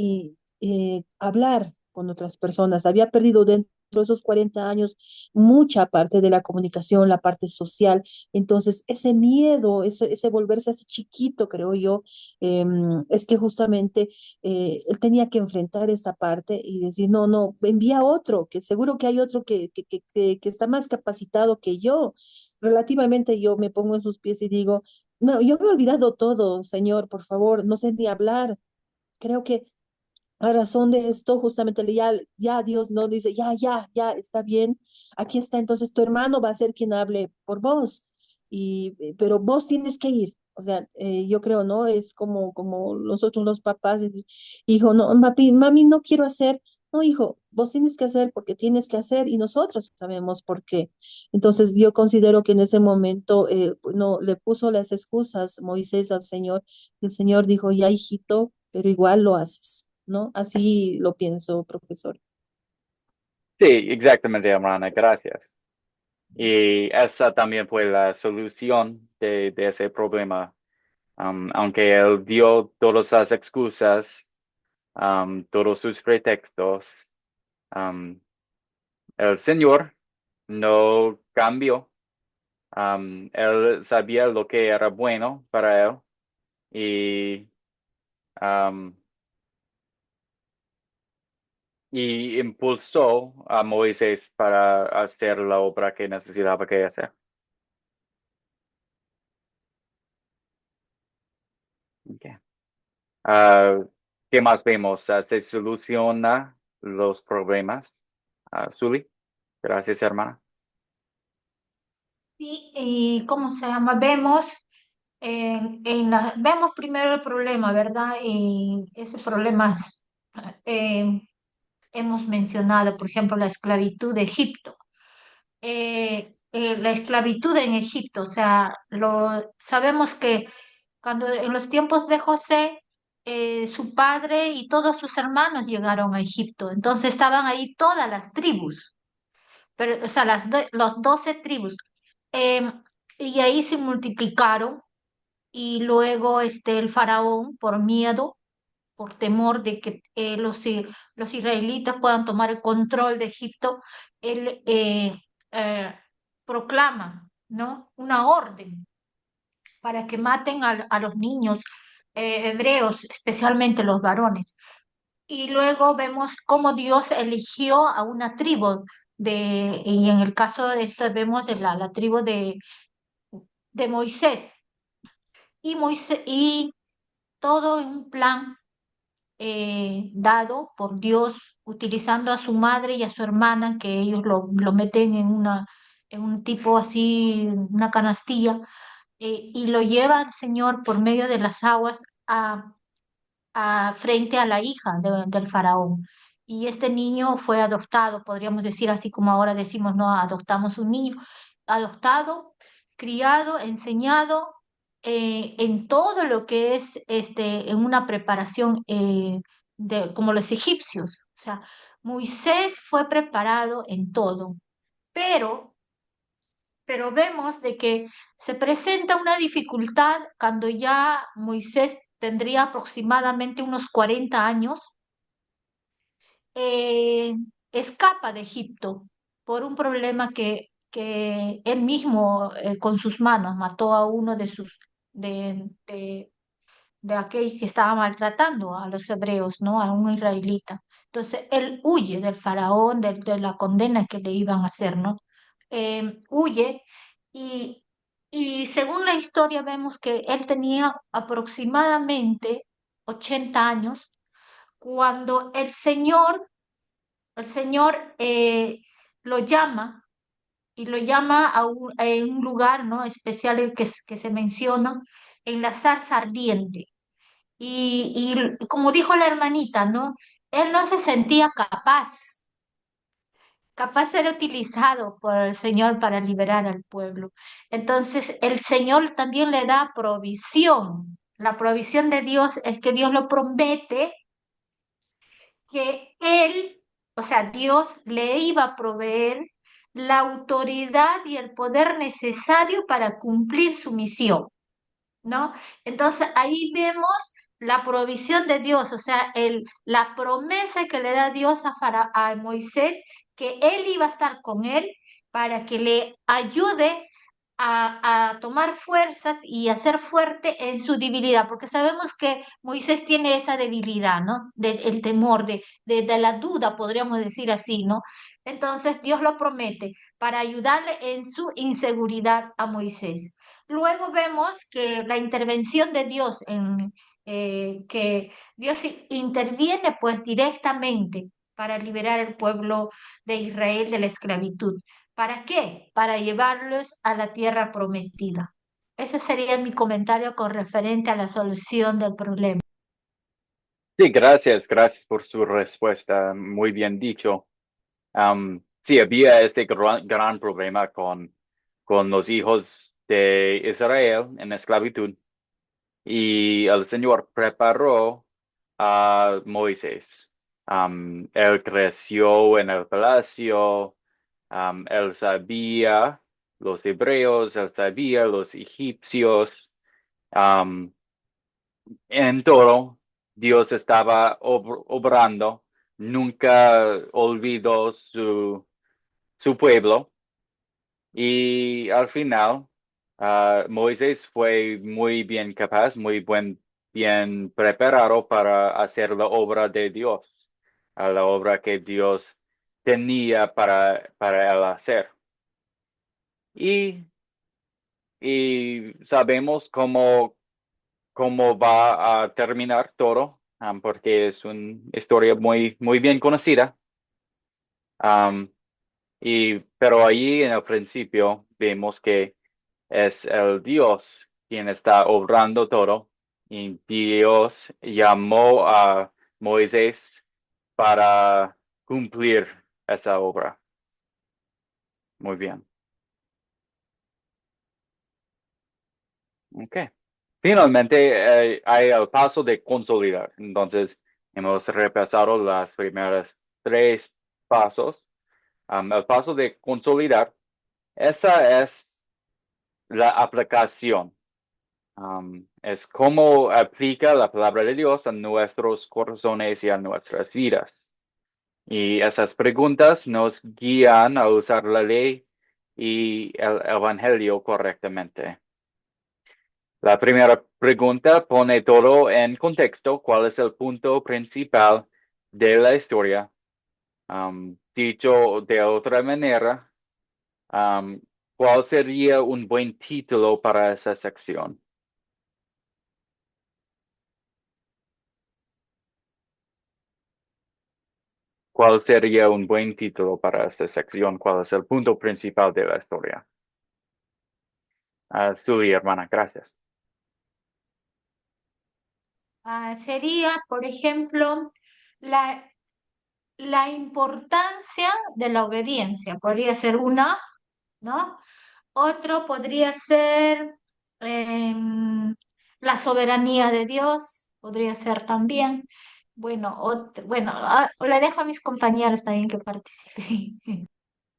C: hablar con otras personas. Había perdido dentro de esos 40 años mucha parte de la comunicación, la parte social. Entonces, ese miedo, ese volverse así chiquito, creo yo, es que justamente él tenía que enfrentar esta parte y decir, no, no, envía otro, que seguro que hay otro que está más capacitado que yo. Relativamente yo me pongo en sus pies y digo, no, yo me he olvidado todo, Señor, por favor, no sé ni hablar. Creo que a razón de esto, justamente ya Dios no dice, ya, está bien, aquí está, entonces tu hermano va a ser quien hable por vos, pero vos tienes que ir. O sea, yo creo, ¿no? Es como nosotros los papás, hijo, no, mami, no quiero hacer, no, hijo, vos tienes que hacer porque tienes que hacer y nosotros sabemos por qué. Entonces, yo considero que en ese momento, no, le puso las excusas Moisés al Señor, y el Señor dijo, ya, hijito, pero igual lo haces. ¿No? Así lo pienso, profesor.
A: Sí, exactamente, hermana, gracias. Y esa también fue la solución de ese problema. Aunque él dio todas las excusas, todos sus pretextos, um, el Señor no cambió. Él sabía lo que era bueno para él y, um, y impulsó a Moisés para hacer la obra que necesitaba que hacer. Okay. Ah, ¿Qué más vemos? ¿Se soluciona los problemas? Zuli, gracias, hermana.
D: Y ¿cómo se llama? Vemos primero el problema, ¿verdad? Y ese problema eh, hemos mencionado, por ejemplo, la esclavitud de Egipto. La esclavitud en Egipto, o sea, sabemos que cuando en los tiempos de José, su padre y todos sus hermanos llegaron a Egipto, entonces estaban ahí todas las tribus, pero, o sea, los 12 tribus, Em, y ahí se multiplicaron y luego el faraón, por miedo, por temor de que los israelitas puedan tomar el control de Egipto, él eh, proclama, ¿no? Una orden para que maten a los niños hebreos, especialmente los varones. Y luego vemos cómo Dios eligió a una tribu y en el caso de esto vemos la tribu de Moisés. Y todo en un plan dado por Dios, utilizando a su madre y a su hermana, que ellos lo meten en un tipo así, una canastilla, y lo lleva al Señor por medio de las aguas frente a la hija del faraón. Y este niño fue adoptado, podríamos decir así como ahora decimos, no, adoptamos un niño, adoptado, criado, enseñado en todo lo que es en una preparación como los egipcios. O sea, Moisés fue preparado en todo, pero, pero vemos de que se presenta una dificultad cuando ya Moisés tendría aproximadamente unos 40 años, eh, escapa de Egipto por un problema que él mismo con sus manos mató a uno de de aquel que estaba maltratando a los hebreos, ¿no? A un israelita. Entonces él huye del faraón, de la condena que le iban a hacer, ¿no? Huye y, y según la historia vemos que él tenía aproximadamente 80 años cuando el Señor lo llama y lo llama a un lugar, ¿no? especial que se menciona en la zarza ardiente. Y como dijo la hermanita, ¿no? Él no se sentía capaz de ser utilizado por el Señor para liberar al pueblo. Entonces, el Señor también le da provisión. La provisión de Dios es que Dios lo promete que él, o sea, Dios le iba a proveer la autoridad y el poder necesario para cumplir su misión. ¿No? Entonces ahí vemos la provisión de Dios, o sea, la promesa que le da Dios a Moisés, que él iba a estar con él para que le ayude a tomar fuerzas y a ser fuerte en su debilidad, porque sabemos que Moisés tiene esa debilidad, ¿no? El temor, de la duda, podríamos decir así, ¿no? Entonces Dios lo promete para ayudarle en su inseguridad a Moisés. Luego vemos que la intervención de Dios, que Dios interviene pues directamente para liberar al pueblo de Israel de la esclavitud. ¿Para qué? Para llevarlos a la tierra prometida. Ese sería mi comentario con referente a la solución del problema.
A: Sí, gracias por su respuesta. Muy bien dicho. Sí, había este gran problema con los hijos de Israel en esclavitud y el Señor preparó a Moisés. Él creció en el palacio, él sabía los hebreos, él sabía los egipcios. am, en todo, Dios estaba obrando, nunca olvidó su pueblo. Y al final, Moisés fue muy bien capaz, bien preparado para hacer la obra de Dios, a la obra que Dios tenía para él hacer. Y, y sabemos cómo va a terminar todo, porque es una historia muy bien conocida. Um, pero ahí en el principio vemos que es el Dios quien está obrando todo y Dios llamó a Moisés para cumplir esa obra. Muy bien. Ok. Finalmente, hay el paso de consolidar. Entonces, hemos repasado las primeras tres pasos. El paso de consolidar, esa es la aplicación. Es cómo aplica la palabra de Dios a nuestros corazones y a nuestras vidas. Y esas preguntas nos guían a usar la ley y el evangelio correctamente. La primera pregunta pone todo en contexto. ¿Cuál es el punto principal de la historia? Dicho de otra manera, ¿cuál sería un buen título para esa sección? ¿Cuál sería un buen título para esta sección? ¿Cuál es el punto principal de la historia? Suri, hermana, gracias.
D: Sería, por ejemplo, la, la importancia de la obediencia. Podría ser una, ¿no? Otro podría ser la soberanía de Dios, podría ser también. Bueno, le dejo a mis compañeros también que participen.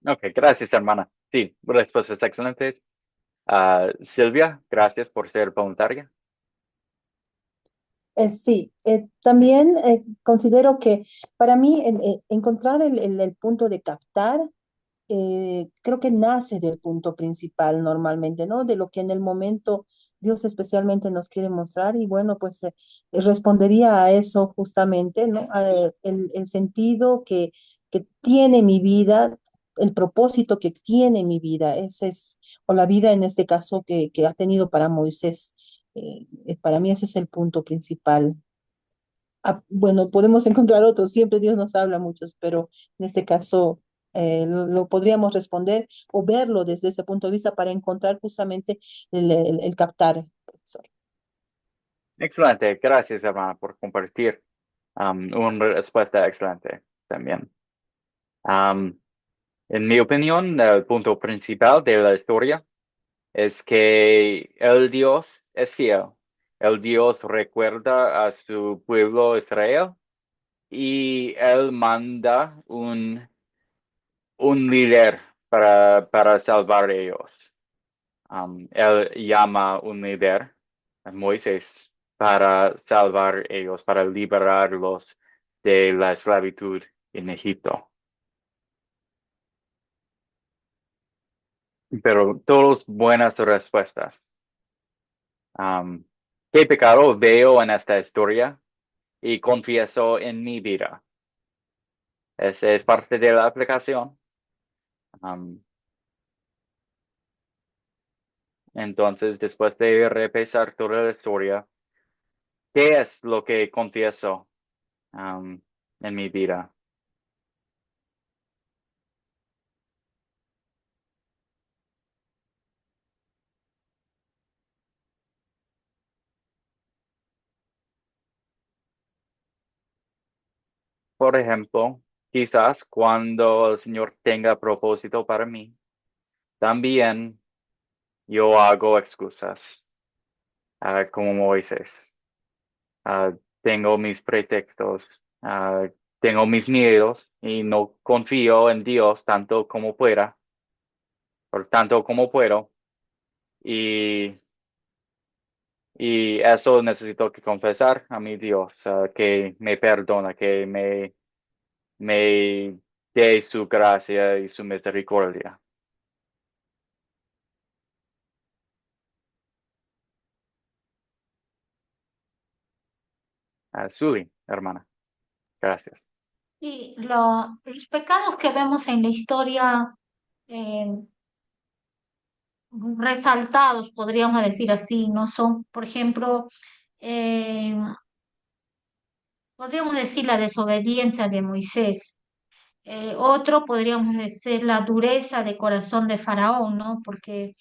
A: Ok, gracias, hermana. Sí, respuestas excelentes. Silvia, gracias por ser voluntaria.
C: Sí, también considero que para mí encontrar el punto de captar creo que nace del punto principal normalmente, ¿no? De lo que en el momento Dios especialmente nos quiere mostrar y bueno, pues respondería a eso justamente, ¿no? El sentido que tiene mi vida, el propósito que tiene mi vida, ese es, o la vida en este caso que ha tenido para Moisés. Para mí ese es el punto principal. Bueno, podemos encontrar otros, siempre Dios nos habla muchos, pero en este caso lo podríamos responder o verlo desde ese punto de vista para encontrar justamente el captar, profesor.
A: Excelente. Gracias, hermana, por compartir. Una respuesta excelente también. Um, en mi opinión, el punto principal de la historia es que el Dios es fiel. El Dios recuerda a su pueblo Israel y él manda un líder para salvar a ellos. Él llama un líder, a Moisés, para salvar a ellos, para liberarlos de la esclavitud en Egipto. Pero todas buenas respuestas. Um, ¿Qué pecado veo en esta historia y confieso en mi vida? Esa es parte de la aplicación. Um, entonces, después de repasar toda la historia, ¿qué es lo que confieso um, en mi vida? Por ejemplo, quizás cuando el Señor tenga propósito para mí, también yo hago excusas, como Moisés. Ah, tengo mis pretextos, tengo mis miedos y no confío en Dios tanto como pueda, por tanto como puedo. Y, y eso necesito que confesar a mi Dios, que me perdona, que me dé su gracia y su misericordia. Suli, hermana, gracias.
D: Y los pecados que vemos en la historia eh, resaltados, podríamos decir así, no son, por ejemplo, eh, podríamos decir la desobediencia de Moisés. Otro podríamos decir la dureza de corazón de Faraón, ¿no? Porque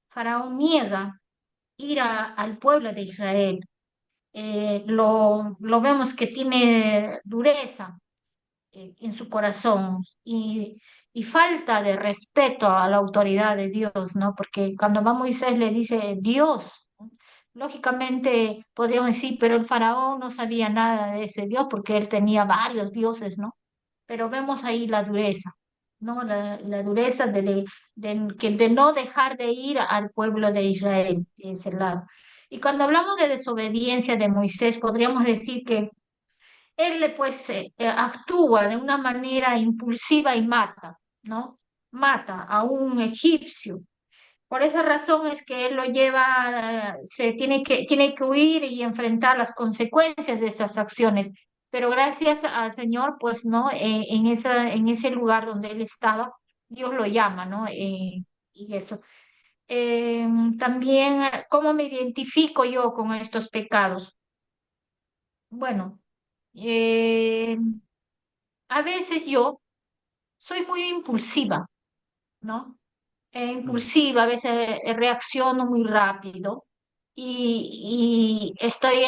D: Faraón niega ir al pueblo de Israel. Lo vemos que tiene dureza en su corazón y falta de respeto a la autoridad de Dios, ¿no? Porque cuando va Moisés le dice Dios, ¿no? Lógicamente podríamos decir, pero el faraón no sabía nada de ese Dios porque él tenía varios dioses, ¿no? Pero vemos ahí la dureza, ¿no? La dureza de no dejar de ir al pueblo de Israel, de ese lado. Y cuando hablamos de desobediencia de Moisés, podríamos decir que él pues actúa de una manera impulsiva y mata, ¿no? Mata a un egipcio. Por esa razón es que él lo lleva, tiene que huir y enfrentar las consecuencias de esas acciones. Pero gracias al Señor, pues, ¿no? En ese lugar donde él estaba, Dios lo llama, ¿no? Y eso. También, ¿cómo me identifico yo con estos pecados? Bueno, eh, a veces yo soy muy impulsiva, ¿no?
A: Mm.
D: Impulsiva, a veces reacciono muy rápido y estoy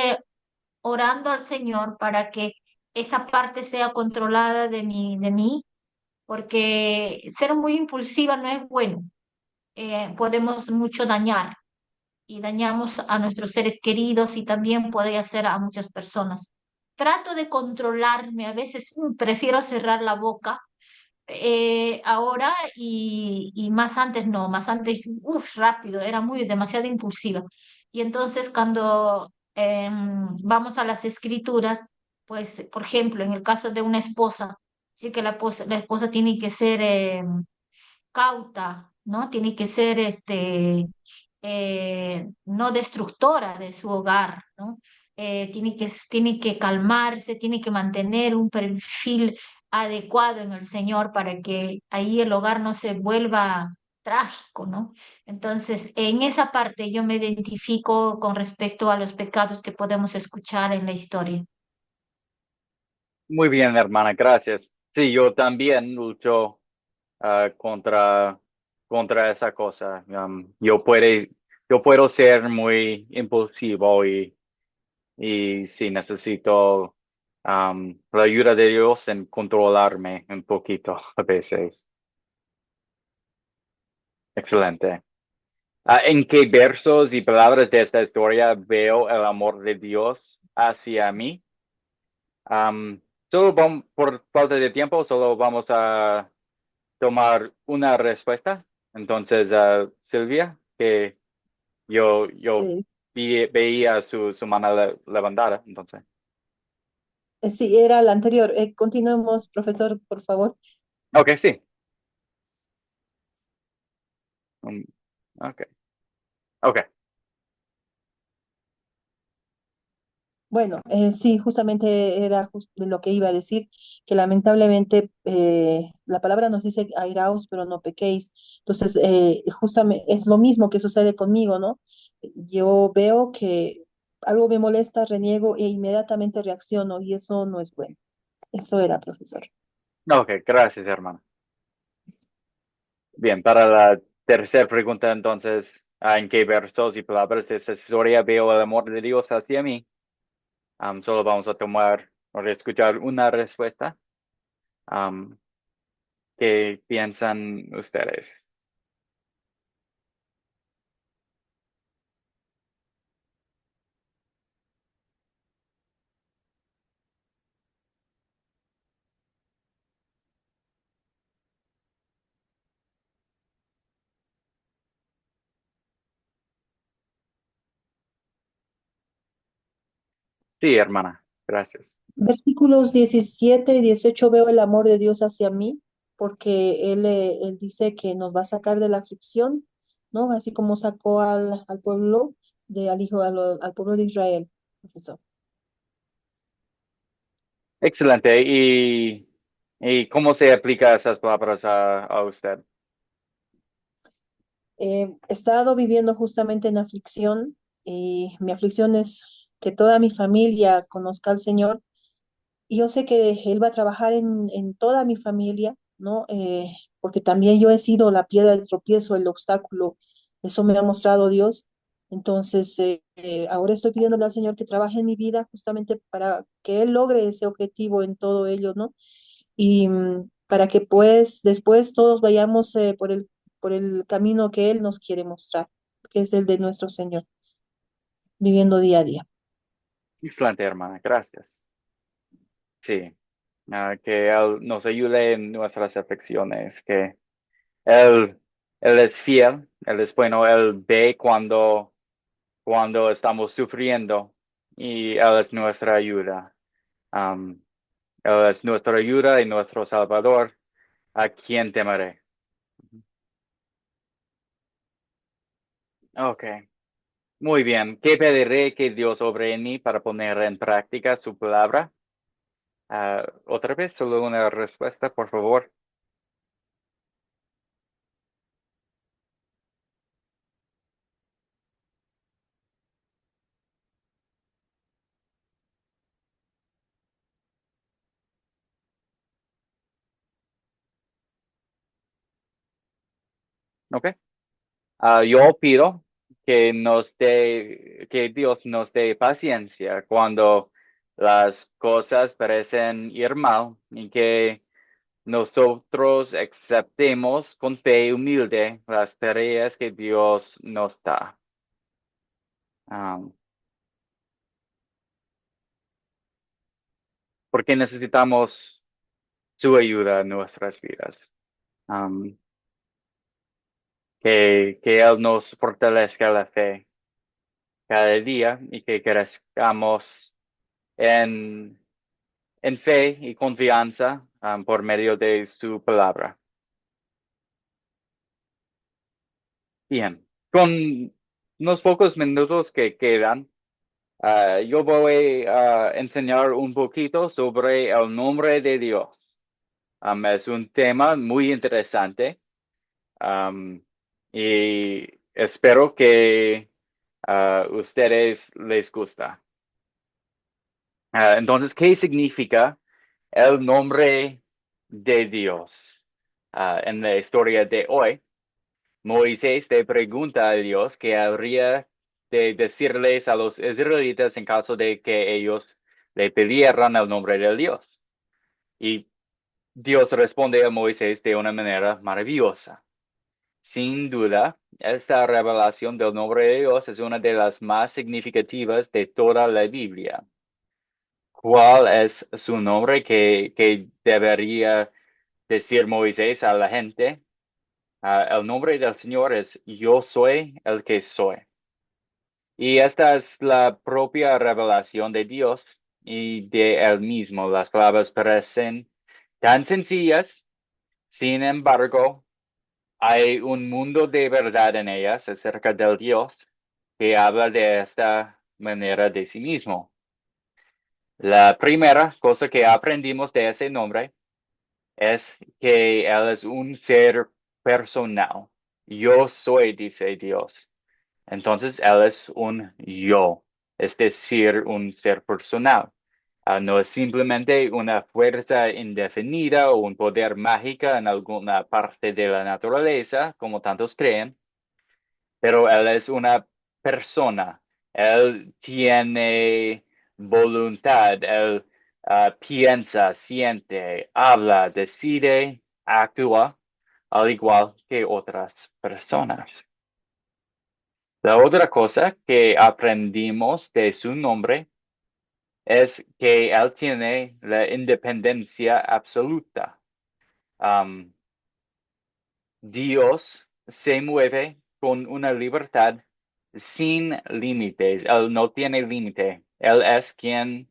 D: orando al Señor para que esa parte sea controlada de mí, porque ser muy impulsiva no es bueno. Podemos mucho dañar y dañamos a nuestros seres queridos y también puede hacer a muchas personas. Trato de controlarme, a veces prefiero cerrar la boca ahora y más antes no, más antes, uff, rápido, era muy demasiado impulsiva. Y entonces cuando vamos a las escrituras, pues, por ejemplo, en el caso de una esposa, sí que la esposa tiene que ser cauta, ¿no? Tiene que ser no destructora de su hogar, ¿no? Tiene que calmarse, tiene que mantener un perfil adecuado en el Señor para que ahí el hogar no se vuelva trágico, ¿no? Entonces, en esa parte yo me identifico con respecto a los pecados que podemos escuchar en la historia.
A: Muy bien, hermana, gracias. Sí, yo también lucho contra esa cosa. Yo puedo ser muy impulsivo y sí, necesito la ayuda de Dios en controlarme un poquito a veces. Excelente. ¿En qué versos y palabras de esta historia veo el amor de Dios hacia mí? Am, por falta de tiempo, solo vamos a tomar una respuesta. Entonces, Silvia, que yo
C: Eh,
A: veía su mano levantada, entonces.
C: sí, era la anterior. Continuemos, profesor, por favor.
A: Ok, sí. Um, ok, ok.
C: Bueno, sí, justamente era lo que iba a decir, que lamentablemente la palabra nos dice airaos, pero no pequéis. Entonces, justamente es lo mismo que sucede conmigo, ¿no? Yo veo que algo me molesta, reniego e inmediatamente reacciono y eso no es bueno. Eso era, profesor.
A: Ok, gracias, hermano. Bien, para la tercera pregunta, entonces, ¿en qué versos y palabras de esa historia veo el amor de Dios hacia mí? Solo vamos a tomar o escuchar una respuesta. Um, ¿Qué piensan ustedes? Sí, hermana, gracias.
C: Versículos 17 y 18 veo el amor de Dios hacia mí, porque él dice que nos va a sacar de la aflicción, ¿no? Así como sacó al pueblo, al hijo, al pueblo de Israel, profesor.
A: Excelente. ¿Y cómo se aplica esas palabras a usted?
C: He estado viviendo justamente en aflicción y mi aflicción es que toda mi familia conozca al Señor. Y yo sé que Él va a trabajar en toda mi familia, ¿no? Porque también yo he sido la piedra de tropiezo, el obstáculo, eso me ha mostrado Dios. Entonces, ahora estoy pidiéndole al Señor que trabaje en mi vida justamente para que Él logre ese objetivo en todo ello, ¿no? Y para que pues después todos vayamos por el camino que Él nos quiere mostrar, que es el de nuestro Señor, viviendo día a día.
A: Excelente, hermana, gracias. Sí, que Él nos ayude en nuestras afecciones, que Él, Él es fiel, Él es bueno, Él ve cuando estamos sufriendo y Él es nuestra ayuda. Um, Él es nuestra ayuda y nuestro Salvador, a quien temeré. Ok, muy bien. ¿Qué pediré que Dios obre en mí para poner en práctica su palabra? Otra vez, solo una respuesta, por favor. Ok. Yo pido que Dios nos dé paciencia cuando las cosas parecen ir mal y que nosotros aceptemos con fe humilde las tareas que Dios nos da. Um, Porque necesitamos su ayuda en nuestras vidas. Um, que Él nos fortalezca la fe cada día y que crezcamos en, en fe y confianza por medio de su palabra. Bien, con unos pocos minutos que quedan, yo voy a enseñar un poquito sobre el nombre de Dios. Es un tema muy interesante, y espero que a ustedes les gusta. Entonces, ¿qué significa el nombre de Dios? En la historia de hoy, Moisés le pregunta a Dios qué habría de decirles a los israelitas en caso de que ellos le pidieran el nombre de Dios. Y Dios responde a Moisés de una manera maravillosa. Sin duda, esta revelación del nombre de Dios es una de las más significativas de toda la Biblia. ¿Cuál es su nombre que debería decir Moisés a la gente? El nombre del Señor es Yo soy el que soy. Y esta es la propia revelación de Dios y de Él mismo. Las palabras parecen tan sencillas, sin embargo, hay un mundo de verdad en ellas acerca del Dios que habla de esta manera de sí mismo. La primera cosa que aprendimos de ese nombre es que Él es un ser personal. Yo soy, dice Dios. Entonces, Él es un yo, es decir, un ser personal. No es simplemente una fuerza indefinida o un poder mágico en alguna parte de la naturaleza, como tantos creen, pero Él es una persona. Él tiene voluntad, Él piensa, siente, habla, decide, actúa, al igual que otras personas. La otra cosa que aprendimos de su nombre es que Él tiene la independencia absoluta. Um, Dios se mueve con una libertad sin límites. Él no tiene límite. Él es quien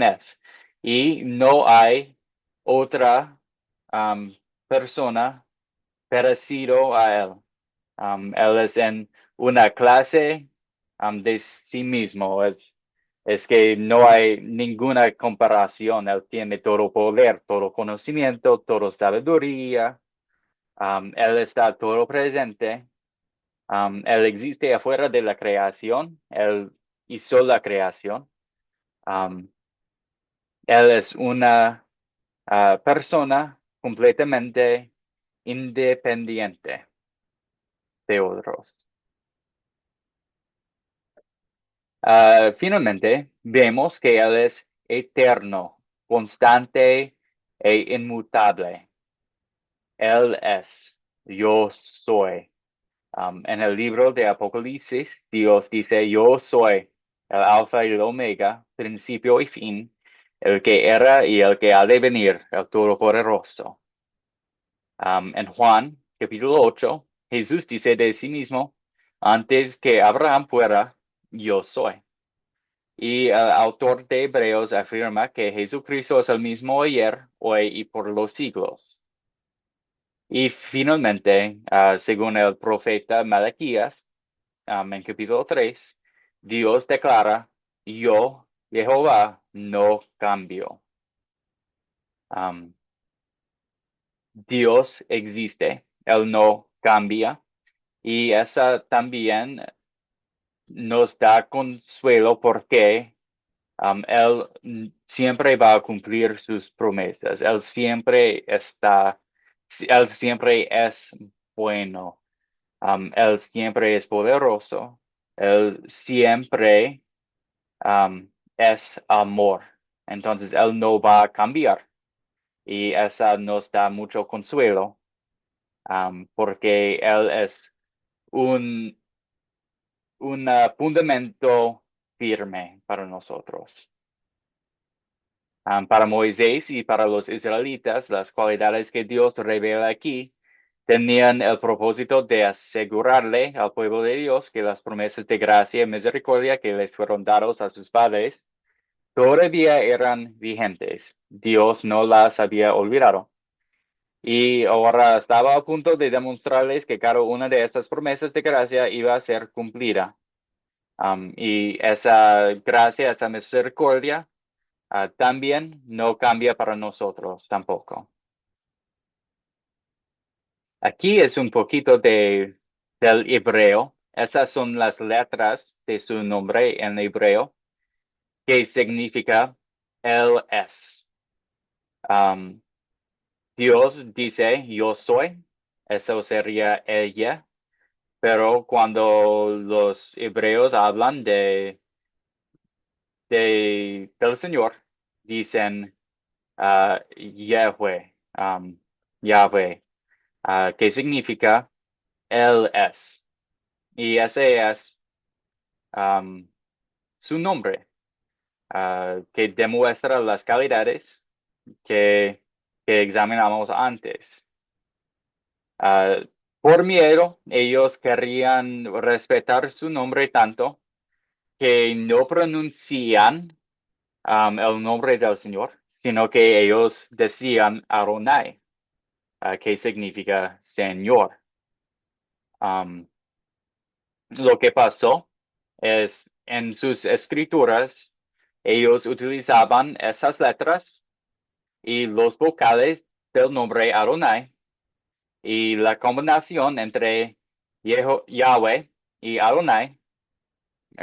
A: es. Y no hay otra persona parecido a Él. Él es en una clase de sí mismo. Es que no hay ninguna comparación. Él tiene todo poder, todo conocimiento, toda sabiduría. Él está todo presente. Él existe afuera de la creación. Él hizo la creación. Um, Él es una persona completamente independiente de otros. Finalmente, vemos que Él es eterno, constante e inmutable. Él es, yo soy. En el libro de Apocalipsis, Dios dice, yo soy el alfa y el omega, principio y fin, el que era y el que ha de venir, el todopoderoso. En Juan, capítulo 8, Jesús dice de sí mismo, antes que Abraham fuera, yo soy. Y el autor de Hebreos afirma que Jesucristo es el mismo ayer, hoy y por los siglos. Y finalmente, según el profeta Malaquías, en capítulo 3, Dios declara, yo, Jehová, no cambio. Dios existe, Él no cambia, y esa también nos da consuelo porque Él siempre va a cumplir sus promesas. Él siempre es bueno. Él siempre es poderoso. Él siempre es amor. Entonces, Él no va a cambiar. Y esa nos da mucho consuelo, porque Él es un, un fundamento firme para nosotros. Para Moisés y para los israelitas, las cualidades que Dios revela aquí tenían el propósito de asegurarle al pueblo de Dios que las promesas de gracia y misericordia que les fueron dados a sus padres todavía eran vigentes. Dios no las había olvidado. Y ahora estaba a punto de demostrarles que cada una de estas promesas de gracia iba a ser cumplida. Y esa gracia, esa misericordia, también no cambia para nosotros tampoco. Aquí es un poquito del hebreo. Esas son las letras de su nombre en hebreo, que significa Él es. Um, Dios dice, yo soy. Eso sería ella. Pero cuando los hebreos hablan del Señor, dicen Yahweh, Yahweh, que significa Él es. Y ese es um, su nombre, que demuestra las calidades que examinamos antes. Ah, por miedo, ellos querían respetar su nombre tanto que no pronuncian el nombre del Señor, sino que ellos decían Adonai, que significa Señor. Um, lo que pasó es en sus escrituras, ellos utilizaban esas letras y los vocales del nombre Adonai y la combinación entre Yahweh y Adonai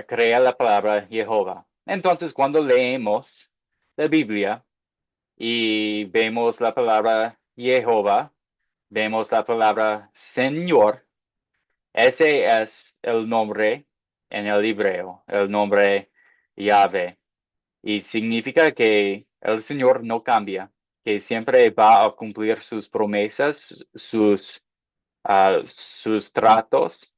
A: crea la palabra Jehová. Entonces, cuando leemos la Biblia y vemos la palabra Jehová, vemos la palabra Señor, ese es el nombre en el hebreo, el nombre Yahvé. Y significa que el Señor no cambia, que siempre va a cumplir sus promesas, sus tratos,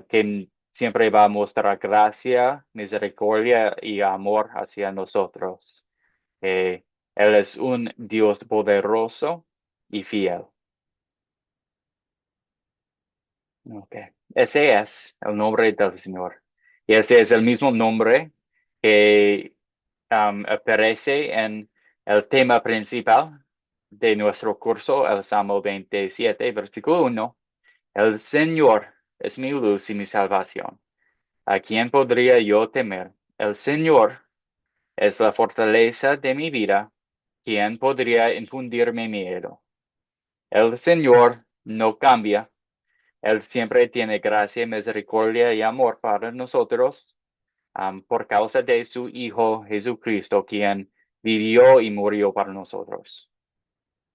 A: que siempre va a mostrar gracia, misericordia y amor hacia nosotros. Él es un Dios poderoso y fiel. Okay. Ese es el nombre del Señor. Y ese es el mismo nombre que aparece en el tema principal de nuestro curso, el Salmo 27, versículo 1. El Señor es mi luz y mi salvación. ¿A quién podría yo temer? El Señor es la fortaleza de mi vida. ¿Quién podría infundirme miedo? El Señor no cambia. Él siempre tiene gracia, misericordia y amor para nosotros, por causa de su Hijo Jesucristo, quien vivió y murió para nosotros.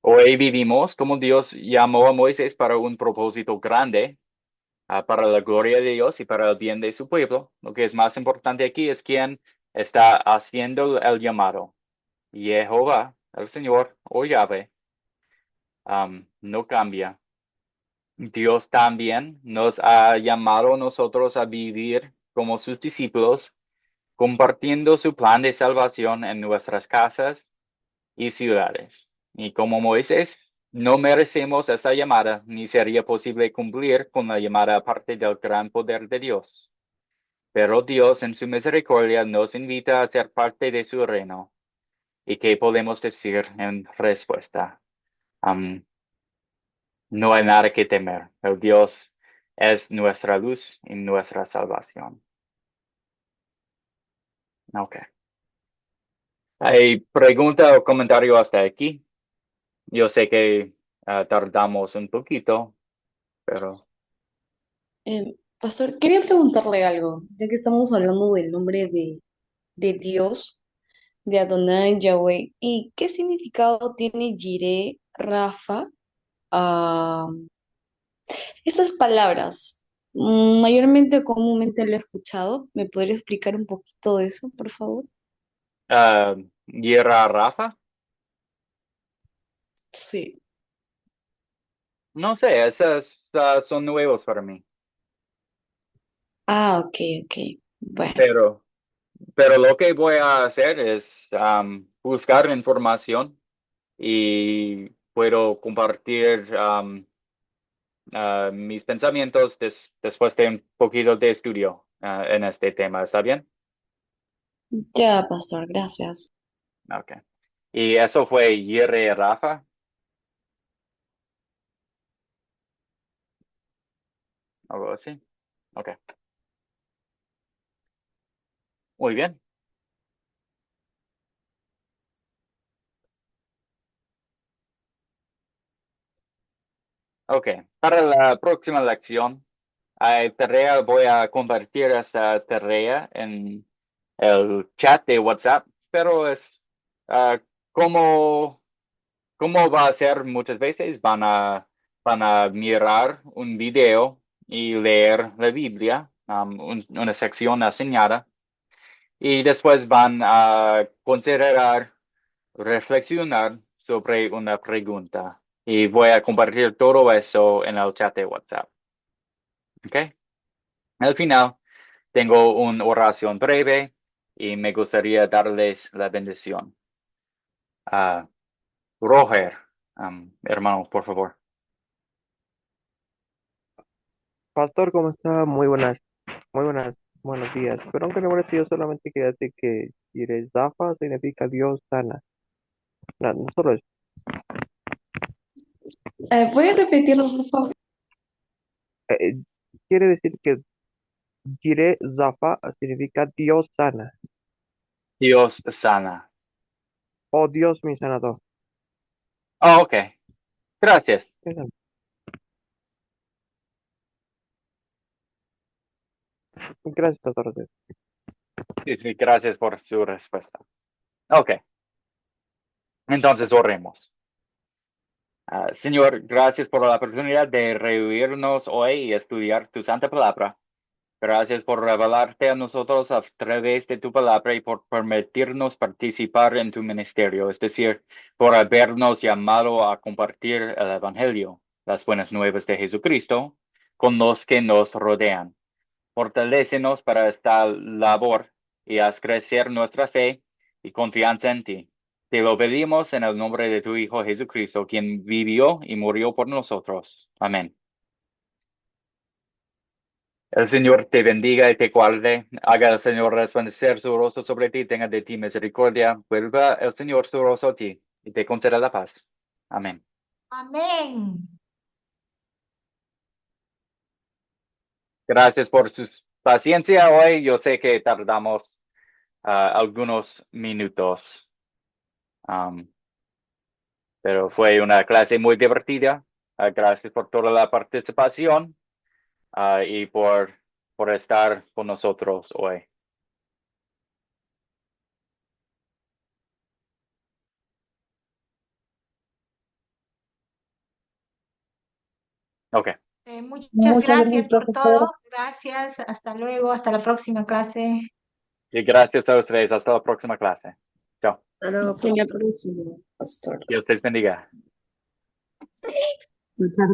A: Hoy vivimos como Dios llamó a Moisés para un propósito grande, para la gloria de Dios y para el bien de su pueblo. Lo que es más importante aquí es quién está haciendo el llamado. Jehová, el Señor o Yahvé, no cambia. Dios también nos ha llamado a nosotros a vivir como sus discípulos, compartiendo su plan de salvación en nuestras casas y ciudades. Y como Moisés, no merecemos esa llamada, ni sería posible cumplir con la llamada aparte del gran poder de Dios. Pero Dios en su misericordia nos invita a ser parte de su reino. ¿Y qué podemos decir en respuesta? No hay nada que temer. El Dios es nuestra luz y nuestra salvación. Ok. ¿Hay pregunta o comentario hasta aquí? Yo sé que tardamos un poquito, pero
E: Pastor, quería preguntarle algo, ya que estamos hablando del nombre de Dios, de Adonai Yahweh, ¿y qué significado tiene Jireh, Rafa? Ah, esas palabras, mayormente o comúnmente lo he escuchado. ¿Me podría explicar un poquito de eso, por favor?
A: Guerra Rafa,
E: Sí.
A: no sé, esas son nuevos para mí,
E: Ah, ok, ok. Bueno,
A: pero, pero lo que voy a hacer es buscar información y puedo compartir mis pensamientos después de un poquito de estudio en este tema. ¿Está bien?
E: ya, pastor, gracias.
A: Ok. Y eso fue Yere Rafa. algo así. Ok. Muy bien. Ok, para la próxima lección, tarea, voy a compartir esta tarea en el chat de WhatsApp, pero es ah, como, como va a ser muchas veces, van a mirar un video y leer la Biblia, una sección asignada, y después van a considerar, reflexionar sobre una pregunta. Y voy a compartir todo eso en el chat de WhatsApp. ¿Ok? Al final, tengo una oración breve y me gustaría darles la bendición. Roger, hermano, por favor.
F: Pastor, ¿cómo está? Buenos días. Pero aunque no parece, yo solamente quería decir que Zafa significa Dios sana. No, no solo eso.
E: ¿Puedes repetirlo, por favor?
F: Eh, quiere decir que Zafa significa Dios sana.
A: Dios sana.
F: Oh, Dios mi sanador.
A: Oh, ok. Gracias.
F: Eso. Gracias, Pastor.
A: Sí, sí, gracias por su respuesta. Ok. Entonces oremos. Señor, gracias por la oportunidad de reunirnos hoy y estudiar tu santa palabra. Gracias por revelarte a nosotros a través de tu palabra y por permitirnos participar en tu ministerio, es decir, por habernos llamado a compartir el Evangelio, las buenas nuevas de Jesucristo, con los que nos rodean. Fortalécenos para esta labor y haz crecer nuestra fe y confianza en ti. Te lo pedimos en el nombre de tu Hijo Jesucristo, quien vivió y murió por nosotros. Amén. El Señor te bendiga y te guarde. Haga el Señor resplandecer su rostro sobre ti, tenga de ti misericordia. Vuelva el Señor su rostro a ti y te conceda la paz. Amén.
D: Amén.
A: Gracias por su paciencia hoy. Yo sé que tardamos algunos minutos, pero fue una clase muy divertida. Gracias por toda la participación y por estar con nosotros hoy. Ok.
D: Muchas
C: Muchas
D: gracias
C: gracias,
D: por
C: profesor.
D: todo. Gracias. Hasta luego. Hasta la próxima clase.
A: Y gracias a ustedes. Hasta la próxima clase. Chao.
C: Hasta luego,
E: En la próxima, pastor.
A: Dios les bendiga.
B: Muchas